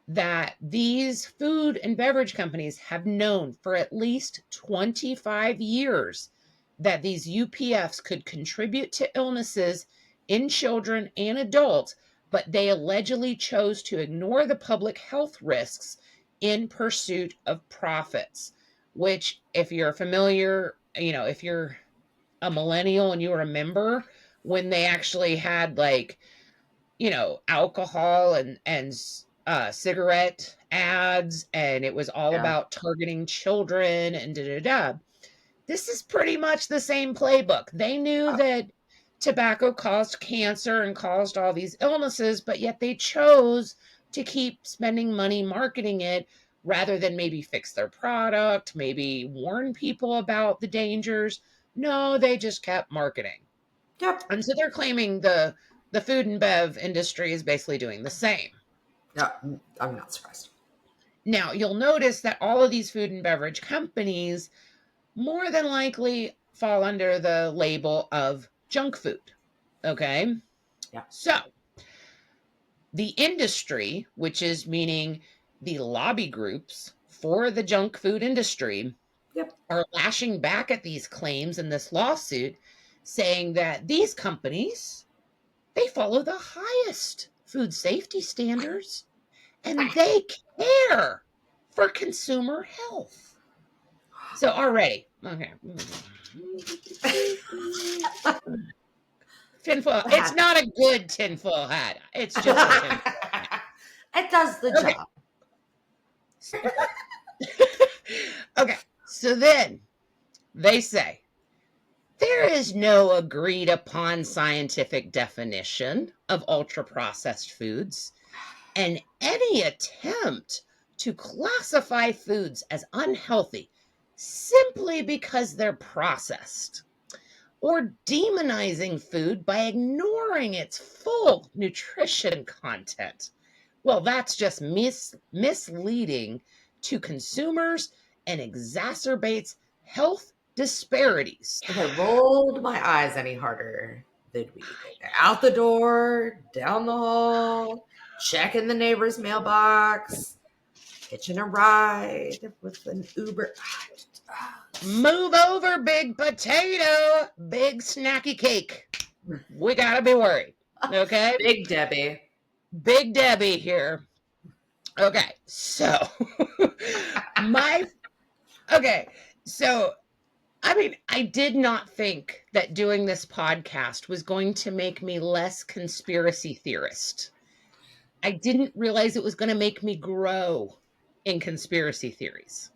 that these food and beverage companies have known for at least 25 years that these UPFs could contribute to illnesses in children and adults, but they allegedly chose to ignore the public health risks in pursuit of profits. Which, if you're familiar, if you're a millennial and you remember when they actually had like, alcohol and cigarette ads, and it was all Yeah. about targeting children and da da da. This is pretty much the same playbook. They knew Oh, that tobacco caused cancer and caused all these illnesses, but yet they chose to keep spending money marketing it rather than maybe fix their product, maybe warn people about the dangers. No, they just kept marketing. yep. And so they're claiming the food and bev industry is basically doing the same. No, I'm not surprised. Now, you'll notice that all of these food and beverage companies more than likely fall under the label of junk food. Okay. Yeah. So the industry, which is meaning the lobby groups for the junk food industry, Yep. are lashing back at these claims in this lawsuit, saying that these companies, they follow the highest food safety standards and they care for consumer health. So already, okay. Tinfoil. The It's hat. not a good tinfoil hat. It's just a tinfoil. It does the Okay. job. Okay. So then they say there is no agreed upon scientific definition of ultra processed foods, and any attempt to classify foods as unhealthy simply because they're processed, or demonizing food by ignoring its full nutrition content. Well, that's just misleading to consumers and exacerbates health disparities. If I rolled my eyes any harder, they'd be out the door, down the hall, checking the neighbor's mailbox, hitching a ride with an Uber. Move over, big potato, big snacky cake. We gotta be worried. Okay? Big Debbie. Big Debbie here. Okay, so my okay, so I mean, I did not think that doing this podcast was going to make me less conspiracy theorist. I didn't realize it was going to make me grow in conspiracy theories.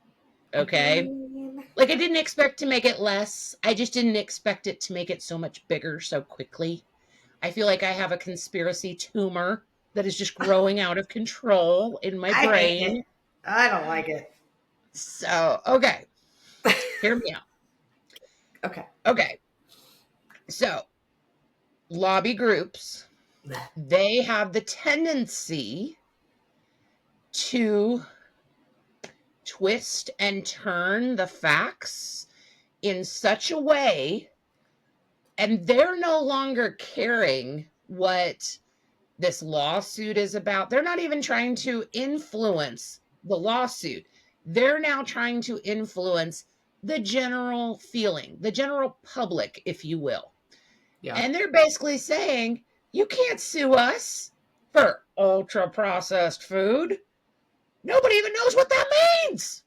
I Okay? mean, Like, I didn't expect to make it less. I just didn't expect it to make it so much bigger so quickly. I feel like I have a conspiracy tumor that is just growing out of control in my I hate it. brain. I don't like it. So, okay, hear me out. Okay. Okay, so lobby groups, they have the tendency to twist and turn the facts in such a way, and they're no longer caring what this lawsuit is about. They're not even trying to influence the lawsuit. They're now trying to influence the general feeling, the general public, if you will. Yeah. And they're basically saying, you can't sue us for ultra processed food. Nobody even knows what that means.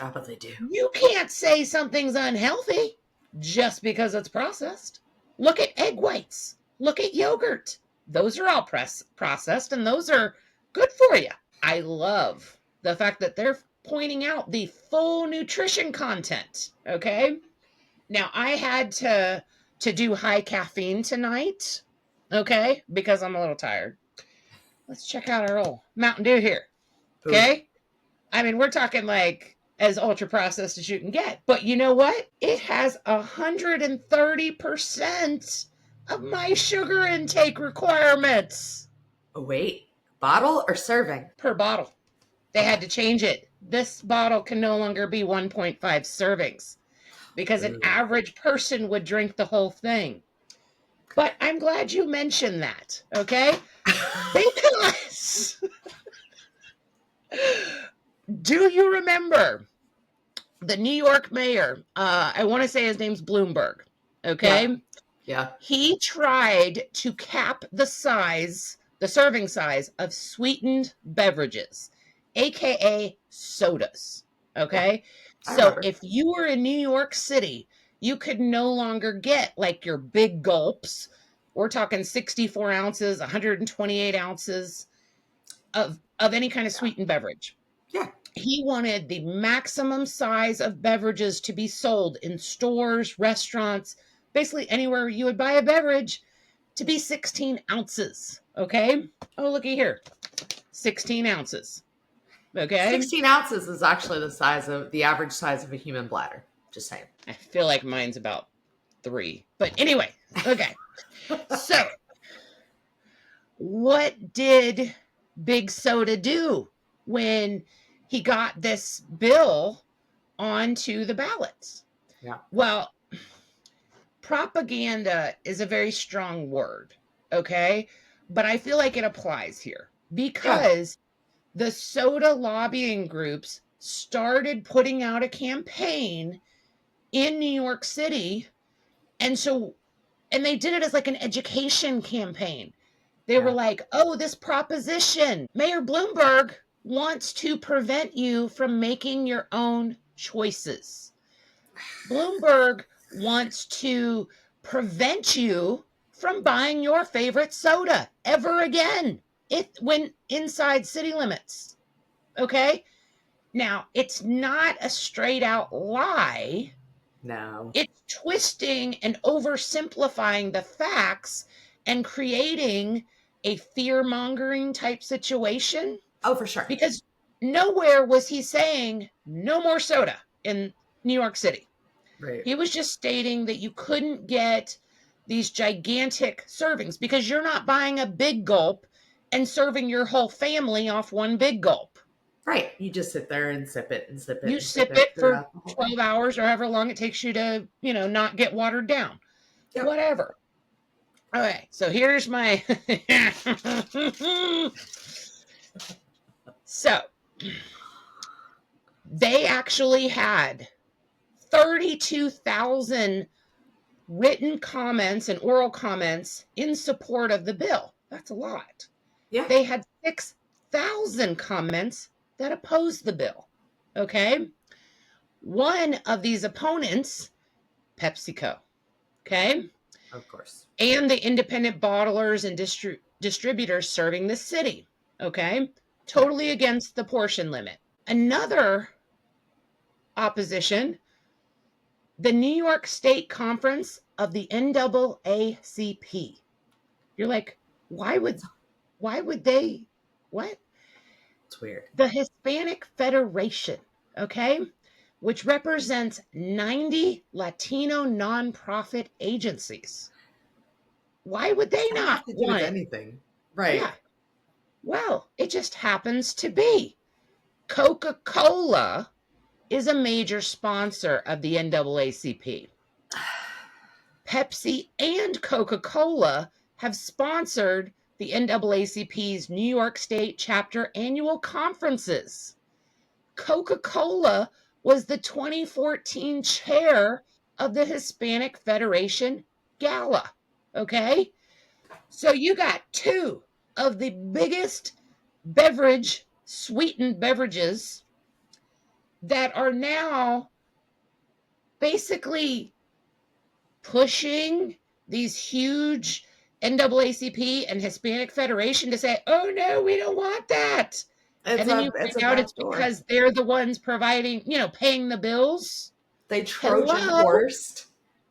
Oh, but they do. You can't say something's unhealthy just because it's processed. Look at egg whites. Look at yogurt. Those are all processed, and those are good for you. I love the fact that they're pointing out the full nutrition content. Okay. Now, I had to do high caffeine tonight, okay, because I'm a little tired. Let's check out our old Mountain Dew here, Ooh. okay? I mean, we're talking like as ultra processed as you can get. But you know what? It has 130% of my sugar intake requirements Oh, wait. Bottle or serving? per bottle. They had Okay. to change it. This bottle can no longer be 1.5 servings because an Ooh. average person would drink the whole thing. But I'm glad you mentioned that, okay? Because do you remember the New York mayor? I want to say his name's Bloomberg, Yeah. okay? Yeah. He tried to cap the serving size of sweetened beverages, aka sodas. Yeah. Okay. I So remember. if you were in New York City, you could no longer get like your big gulps. We're talking 64 ounces, 128 ounces of any kind of Yeah. sweetened beverage. Yeah. He wanted the maximum size of beverages to be sold in stores, restaurants, basically anywhere you would buy a beverage to be 16 ounces. Okay. Oh, looky here. 16 ounces. Okay. 16 ounces is actually the average size of a human bladder. Just saying. I feel like mine's about 3. But anyway, okay. So, what did Big Soda do when he got this bill onto the ballots? Yeah. Well, propaganda is a very strong word, okay? But I feel like it applies here Yeah. because the soda lobbying groups started putting out a campaign in New York City. And they did it as like an education campaign. They were Yeah. like, oh, this proposition, Mayor Bloomberg wants to prevent you from making your own choices. Bloomberg wants to prevent you from buying your favorite soda ever again when inside city limits. Okay? Now, it's not a straight out lie. No. It's twisting and oversimplifying the facts and creating a fear mongering type situation Oh, for sure. because nowhere was he saying no more soda in New York City. Right. He was just stating that you couldn't get these gigantic servings because you're not buying a big gulp and serving your whole family off one big gulp. Right. You just sit there and sip it and sip it You and sip sip it it for throughout the whole thing. 12 hours or however long it takes you to, not get watered down. Yep. Whatever. Okay, so here's my. So they actually had 32,000 written comments and oral comments in support of the bill. That's a lot. Yeah. They had 6,000 comments that opposed the bill. Okay. One of these opponents, PepsiCo. Okay. Of course. And the independent bottlers and distributors serving the city. Okay. Okay. Totally against the portion limit. Another opposition, the New York State Conference of the NAACP. You're like, why would they, what? It's weird. The Hispanic Federation, okay, which represents 90 Latino nonprofit agencies. Why would they Does that not have to do with want it? anything? Right. Yeah. Well, it just happens to be. Coca-Cola is a major sponsor of the NAACP. Pepsi and Coca-Cola have sponsored the NAACP's New York State chapter annual conferences. Coca-Cola was the 2014 chair of the Hispanic Federation Gala. Okay? So you got two of the biggest sweetened beverages that are now basically pushing these huge NAACP and Hispanic Federation to say, oh no, we don't want that. It's And then a you it's a find out it's back door. because they're the ones providing, paying the bills. They Trojan Hello? horsed.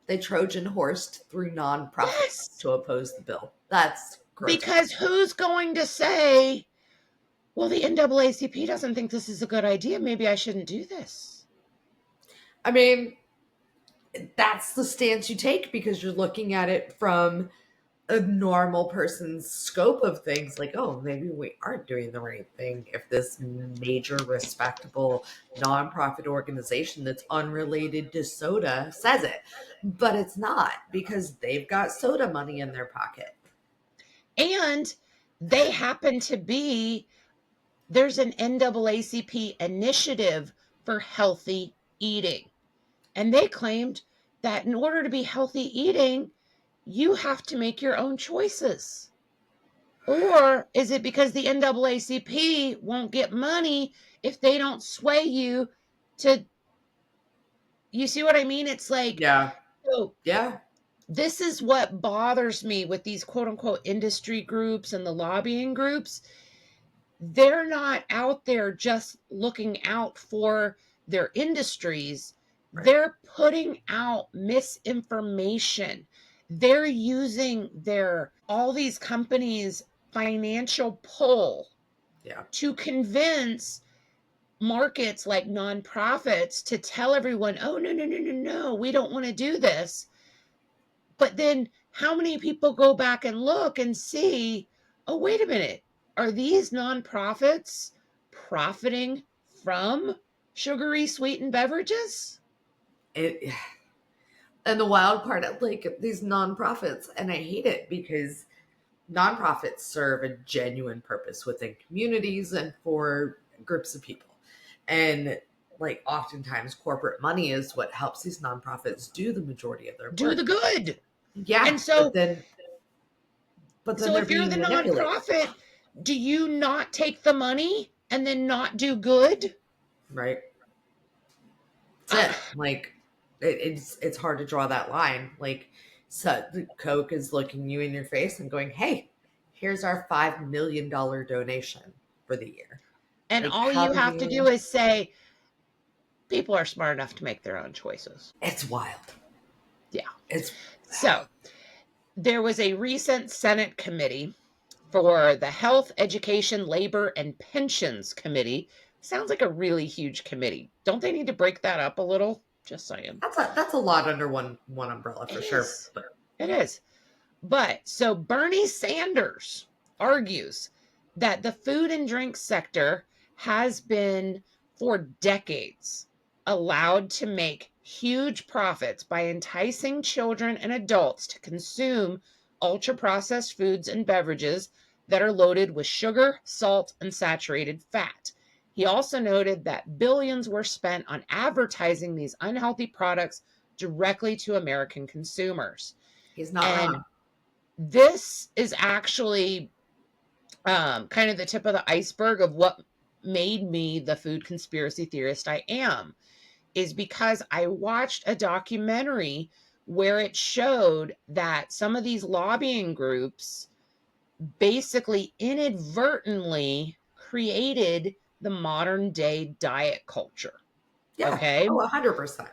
They Trojan horsed through nonprofits Yes. to oppose the bill. That's Because grotesque. who's going to say, well, the NAACP doesn't think this is a good idea. Maybe I shouldn't do this. I mean, that's the stance you take because you're looking at it from a normal person's scope of things, like, oh, maybe we aren't doing the right thing if this major respectable nonprofit organization that's unrelated to soda says it. But it's not, because they've got soda money in their pocket. And they happen to be, there's an NAACP initiative for healthy eating. And they claimed that in order to be healthy eating, you have to make your own choices. Or is it because the NAACP won't get money if they don't sway you to, you see what I mean? It's like, Yeah. so Yeah. this is what bothers me with these quote unquote industry groups and the lobbying groups. They're not out there just looking out for their industries. Right. They're putting out misinformation. They're using their all these companies' financial pull Yeah. to convince markets like nonprofits to tell everyone, oh, no, no, no, no, no, we don't want to do this. But then how many people go back and look and see, oh, wait a minute, are these nonprofits profiting from sugary sweetened beverages? It and the wild part of, like, these nonprofits, and I hate it because nonprofits serve a genuine purpose within communities and for groups of people. And, like, oftentimes corporate money is what helps these nonprofits do the majority of their Do the work. good. Yeah, And so, but then so they're if you're being the manipulated. nonprofit, do you not take the money and then not do good? Right. That's it. Ah, Like, it's hard to draw that line. Like, so the Coke is looking you in your face and going, "Hey, here's our $5 million donation for the year." and Like, all how you do have to do you? is say, people are smart enough to make their own choices. It's wild. Yeah. It's So there was a recent Senate committee for the Health, Education, Labor, and Pensions Committee. Sounds like a really huge committee. Don't they need to break that up a little? Just saying. that's a lot under one umbrella It for sure. is. But It is. But so Bernie Sanders argues that the food and drink sector has been for decades allowed to make huge profits by enticing children and adults to consume ultra processed foods and beverages that are loaded with sugar, salt, and saturated fat. He also noted that billions were spent on advertising these unhealthy products directly to American consumers. he's not And wrong. this is actually kind of the tip of the iceberg of what made me the food conspiracy theorist I am, is because I watched a documentary where it showed that some of these lobbying groups basically inadvertently created the modern day diet culture. Yeah. Okay. Oh, 100%.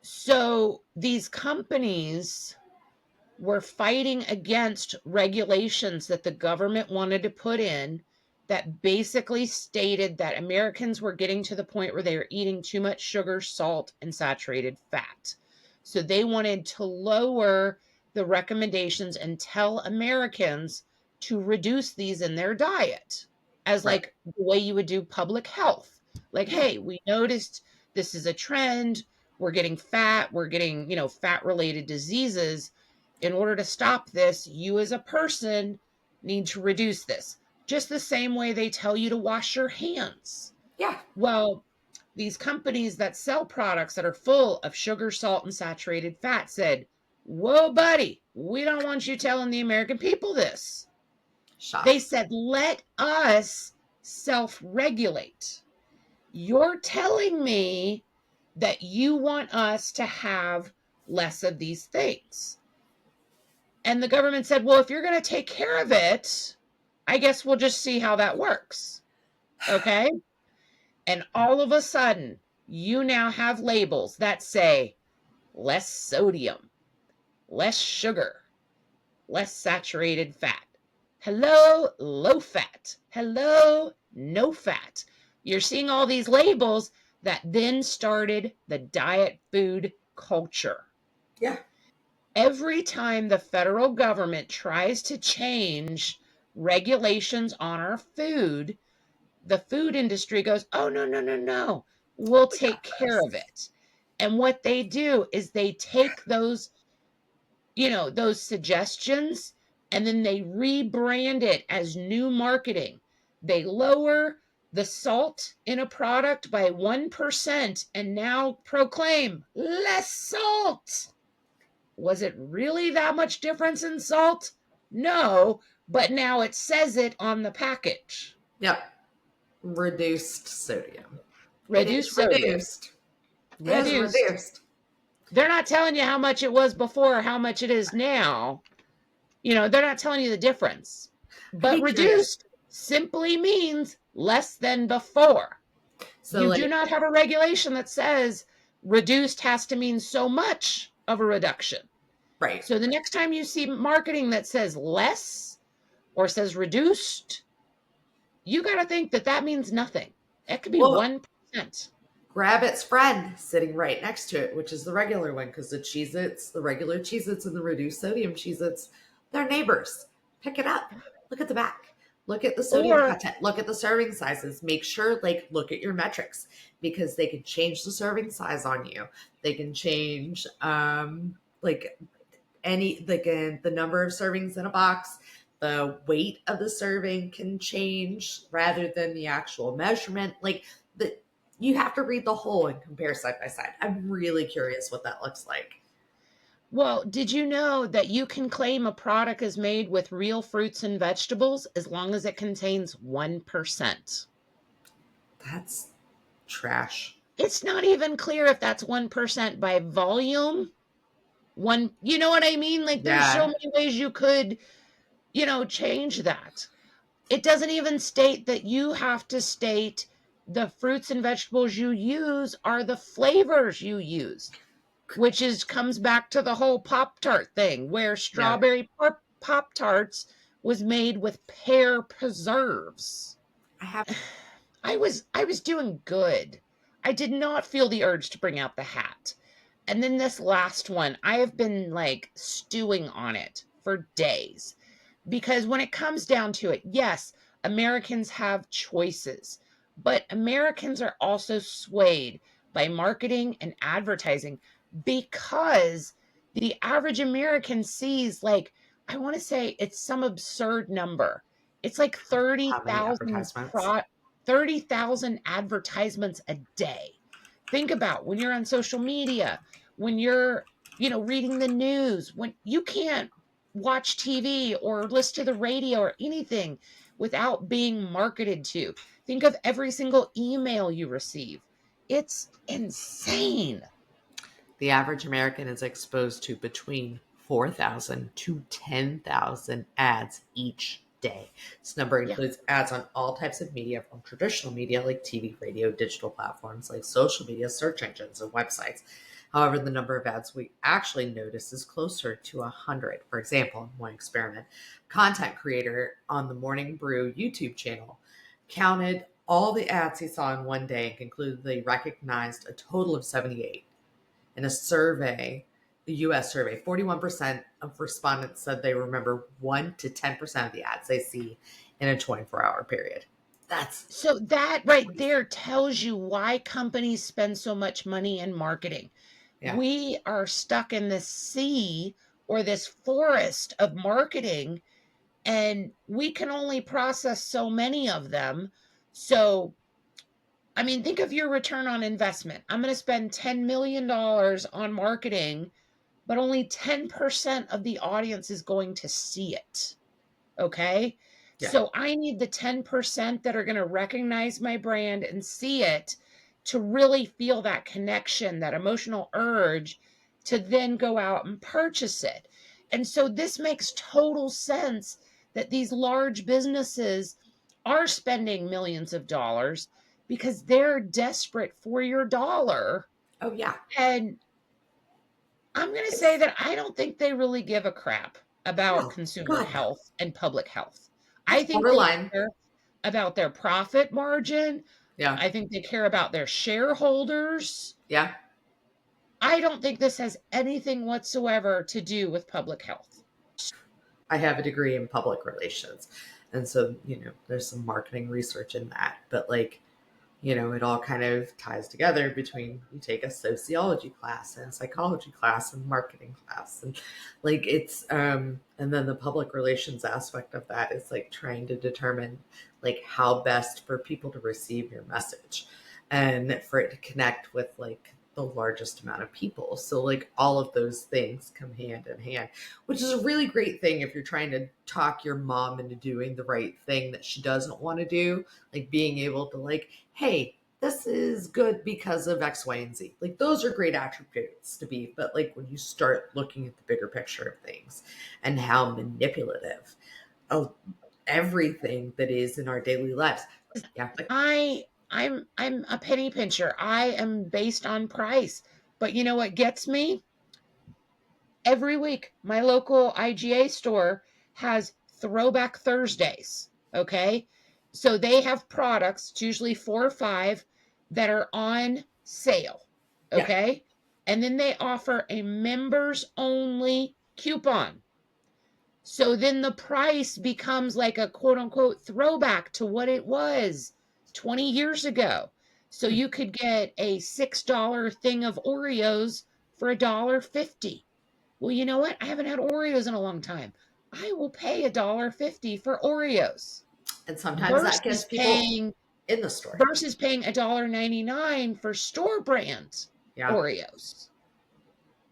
So these companies were fighting against regulations that the government wanted to put in that basically stated that Americans were getting to the point where they were eating too much sugar, salt, and saturated fat. So they wanted to lower the recommendations and tell Americans to reduce these in their diet as Right. like the way you would do public health. Like, Yeah. hey, we noticed this is a trend. We're getting fat. We're getting, fat related diseases. In order to stop this, you as a person need to reduce this. Just the same way they tell you to wash your hands. Yeah. Well, these companies that sell products that are full of sugar, salt, and saturated fat said, whoa, buddy, we don't want you telling the American people this. They Shocking. said, let us self regulate. You're telling me that you want us to have less of these things. And the government said, well, if you're going to take care of it, I guess we'll just see how that works. Okay. And all of a sudden, you now have labels that say less sodium, less sugar, less saturated fat. Hello, low fat. Hello, no fat. You're seeing all these labels that then started the diet food culture. Yeah. Every time the federal government tries to change regulations on our food, the food industry goes, oh, no, no, no, no, we'll We got take care of this. it. And what they do is they take those suggestions, and then they rebrand it as new marketing. They lower the salt in a product by 1% and now proclaim less salt. Was it really that much difference in salt? No, but now it says it on the package. Yep. Reduced sodium. It is Reduced sodium. reduced. It is Reduced. reduced. They're not telling you how much it was before or how much it is now. They're not telling you the difference. I'd But be curious. reduced simply means less than before. So, You do like, not have a regulation that says reduced has to mean so much of a reduction. right. So the next time you see marketing that says less or says reduced, you got to think that that means nothing. It could be Well, 1%. grab its friend sitting right next to it, which is the regular one, because the Cheez-Its, the regular Cheez-Its and the reduced sodium Cheez-Its, they're neighbors. Pick it up. Look at the back. Look at the sodium Or, content. Look at the serving sizes. Make sure, like, look at your metrics, because they can change the serving size on you. They can change, like, the number of servings in a box. The weight of the serving can change rather than the actual measurement. Like, you have to read the whole and compare side by side. I'm really curious what that looks like. well, did you know that you can claim a product is made with real fruits and vegetables as long as it contains 1%? That's trash. It's not even clear if that's 1% by volume. You know what I mean? Like, there's so Yeah. many ways you could, change that. It doesn't even state that you have to state the fruits and vegetables you use are the flavors you use, which comes back to the whole Pop Tart thing, where Yeah. strawberry Pop Tarts was made with pear preserves. I have. I was doing good. I did not feel the urge to bring out the hat. And then this last one, I have been like stewing on it for days. Because when it comes down to it, yes, Americans have choices, but Americans are also swayed by marketing and advertising because the average American sees, like, I want to say it's some absurd number. It's like How many advertisements? 30,000 advertisements a day. Think about when you're on social media, when you're, reading the news, when you can't watch TV or listen to the radio or anything without being marketed to. Think of every single email you receive. It's insane. The average American is exposed to between 4,000 to 10,000 ads each day. This number Yeah. includes ads on all types of media, from traditional media like TV, radio, digital platforms like social media, search engines, and websites. However, the number of ads we actually notice is closer to 100. For example, in one experiment, content creator on the Morning Brew YouTube channel counted all the ads he saw in one day and concluded they recognized a total of 78. In a survey, the US survey, 41% of respondents said they remember 1 to 10% of the ads they see in a 24-hour period. That's So that right crazy. there tells you why companies spend so much money in marketing. Yeah. We are stuck in this sea or this forest of marketing, and we can only process so many of them. So, I mean, think of your return on investment. I'm going to spend $10 million on marketing, but only 10% of the audience is going to see it. Okay. Yeah. So I need the 10% that are going to recognize my brand and see it to really feel that connection, that emotional urge to then go out and purchase it. And so this makes total sense that these large businesses are spending millions of dollars because they're desperate for your dollar. Oh, yeah. And I'm going to say It's, that I don't think they really give a crap about no, consumer God, no. health and public health. I That's think they borderline. care about their profit margin. Yeah. I think they care about their shareholders. Yeah. I don't think this has anything whatsoever to do with public health. I have a degree in public relations. And so, there's some marketing research in that. But like, it all kind of ties together between you take a sociology class and a psychology class and marketing class. And like and then the public relations aspect of that is like trying to determine like how best for people to receive your message and for it to connect with like the largest amount of people. So like all of those things come hand in hand, which is a really great thing if you're trying to talk your mom into doing the right thing that she doesn't want to do, like being able to like, hey, this is good because of X, Y, and Z. Like those are great attributes to be, but like when you start looking at the bigger picture of things and how manipulative of everything that is in our daily lives. Yeah. I'm a penny pincher. I am based on price. But you know what gets me? Every week, my local IGA store has Throwback Thursdays. Okay. So they have products, it's usually 4 or 5, that are on sale. Yeah. Okay. And then they offer a members only coupon. So then the price becomes like a quote unquote throwback to what it was 20 years ago. So Hmm. you could get a $6 thing of Oreos for $1.50. Well, you know what? I haven't had Oreos in a long time. I will pay $1.50 for Oreos And sometimes that gets versus people paying in the store. $1.99 for store brand Yeah. Oreos.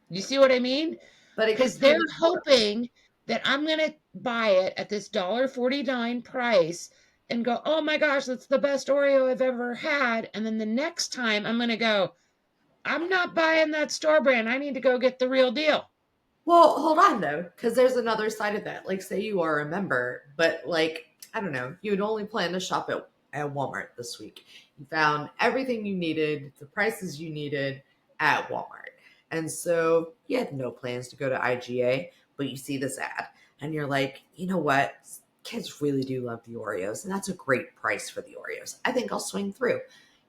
You see what I mean? But it Because gets you they're in the store. hoping that I'm going to buy it at this $1.49 price and go, oh my gosh, that's the best Oreo I've ever had. And then the next time I'm going to go, I'm not buying that store brand. I need to go get the real deal. Well, hold on though, because there's another side of that. Like, say you are a member, but like, I don't know, you had only planned to shop at Walmart this week. You found everything you needed, the prices you needed at Walmart. And so you had no plans to go to IGA, but you see this ad and you're like, you know what? Kids really do love the Oreos, and that's a great price for the Oreos. I think I'll swing through.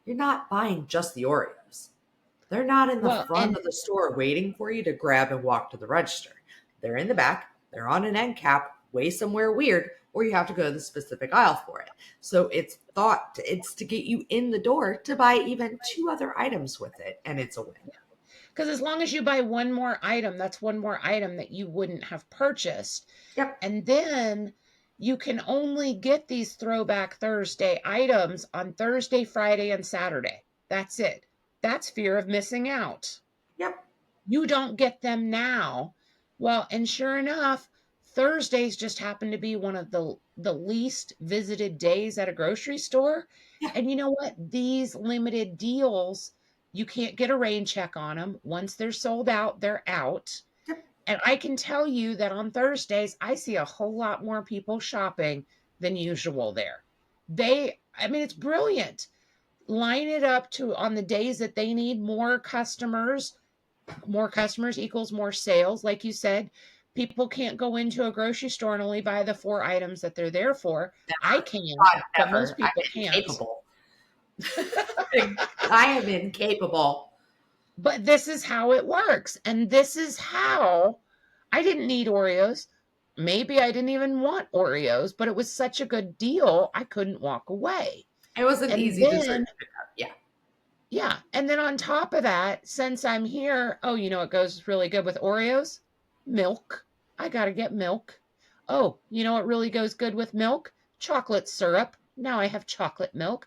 You're not buying just the Oreos. They're not in the Well, front and of the store waiting for you to grab and walk to the register. They're in the back, they're on an end cap, way somewhere weird, or you have to go to the specific aisle for it. So it's to get you in the door to buy even two other items with it, and it's a win. because as long as you buy one more item, that's one more item that you wouldn't have purchased. Yep, And then you can only get these Throwback Thursday items on Thursday, Friday, and Saturday. That's it. That's fear of missing out. yep, You don't get them now. Well, and sure enough, Thursdays just happen to be one of the least visited days at a grocery store. yeah, And you know what? These limited deals, you can't get a rain check on them. Once they're sold out, they're out. yep. And I can tell you that on Thursdays, I see a whole lot more people shopping than usual there. I mean, it's brilliant. Line it up to on the days that they need more customers equals more sales. Like you said, people can't go into a grocery store and only buy the 4 items that they're there for. I can, God, but most never. I'm people can't. incapable. I am incapable. But this is how it works. And this is how I didn't need Oreos. Maybe I didn't even want Oreos, but it was such a good deal, I couldn't walk away. It was an And easy dessert then, to pick up. Yeah. yeah. And then on top of that, since I'm here, oh, you know, it goes really good with Oreos? Milk. I got to get milk. Oh, you know what really goes good with milk? Chocolate syrup. Now I have chocolate milk.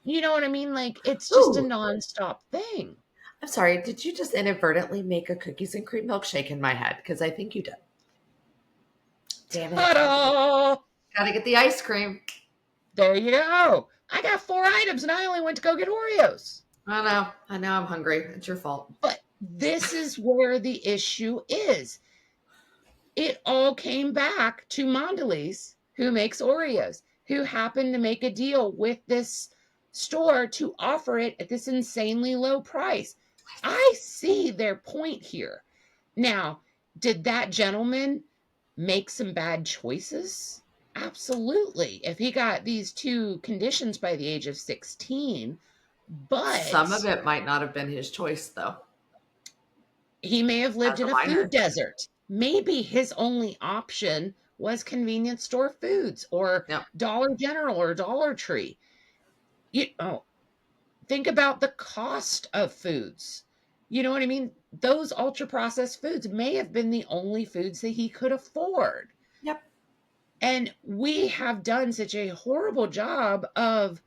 You know what I mean? Like, it's just a Ooh, nonstop thing. I'm sorry. Did you just inadvertently make a cookies and cream milkshake in my head? Because I think you did. Damn it. Ta-da! Gotta get the ice cream. There you go. I got 4 items and I only went to go get Oreos. I know. I know I'm hungry. It's your fault. But this is where the issue is. It all came back to Mondelez, who makes Oreos, who happened to make a deal with this store to offer it at this insanely low price. I see their point here. Now, did that gentleman make some bad choices? Absolutely. If he got these 2 conditions by the age of 16, Some of but it might not have been his choice, though. He may have lived as in a a food minor. desert. Maybe his only option was convenience store foods or Yep. Dollar General or Dollar Tree. Think about the cost of foods. You know what I mean? Those ultra processed foods may have been the only foods that he could afford. Yep. And we have done such a horrible job of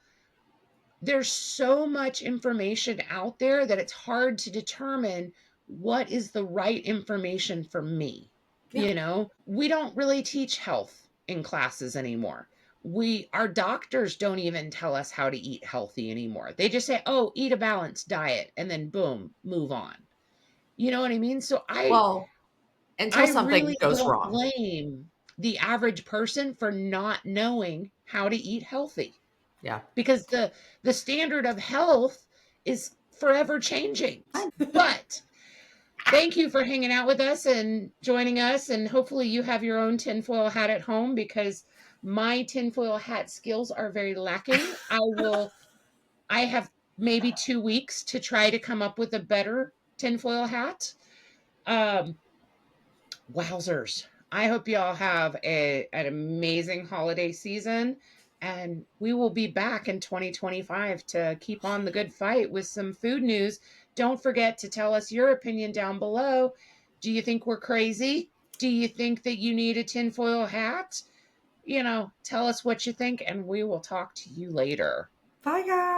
there's so much information out there that it's hard to determine what is the right information for me. Yeah. We don't really teach health in classes anymore. Our doctors don't even tell us how to eat healthy anymore. They just say, "Oh, eat a balanced diet," and then boom, move on. You know what I mean? So Well, until I something really goes don't wrong. blame the average person for not knowing how to eat healthy, Yeah. because the standard of health is forever changing. But thank you for hanging out with us and joining us, and hopefully you have your own tinfoil hat at home, because my tinfoil hat skills are very lacking. I have maybe 2 weeks to try to come up with a better tinfoil hat. um Wowzers. I hope y'all have an amazing holiday season. And we will be back in 2025 to keep on the good fight with some food news. Don't forget to tell us your opinion down below. Do you think we're crazy? Do you think that you need a tinfoil hat? Tell us what you think, and we will talk to you later. Bye, guys.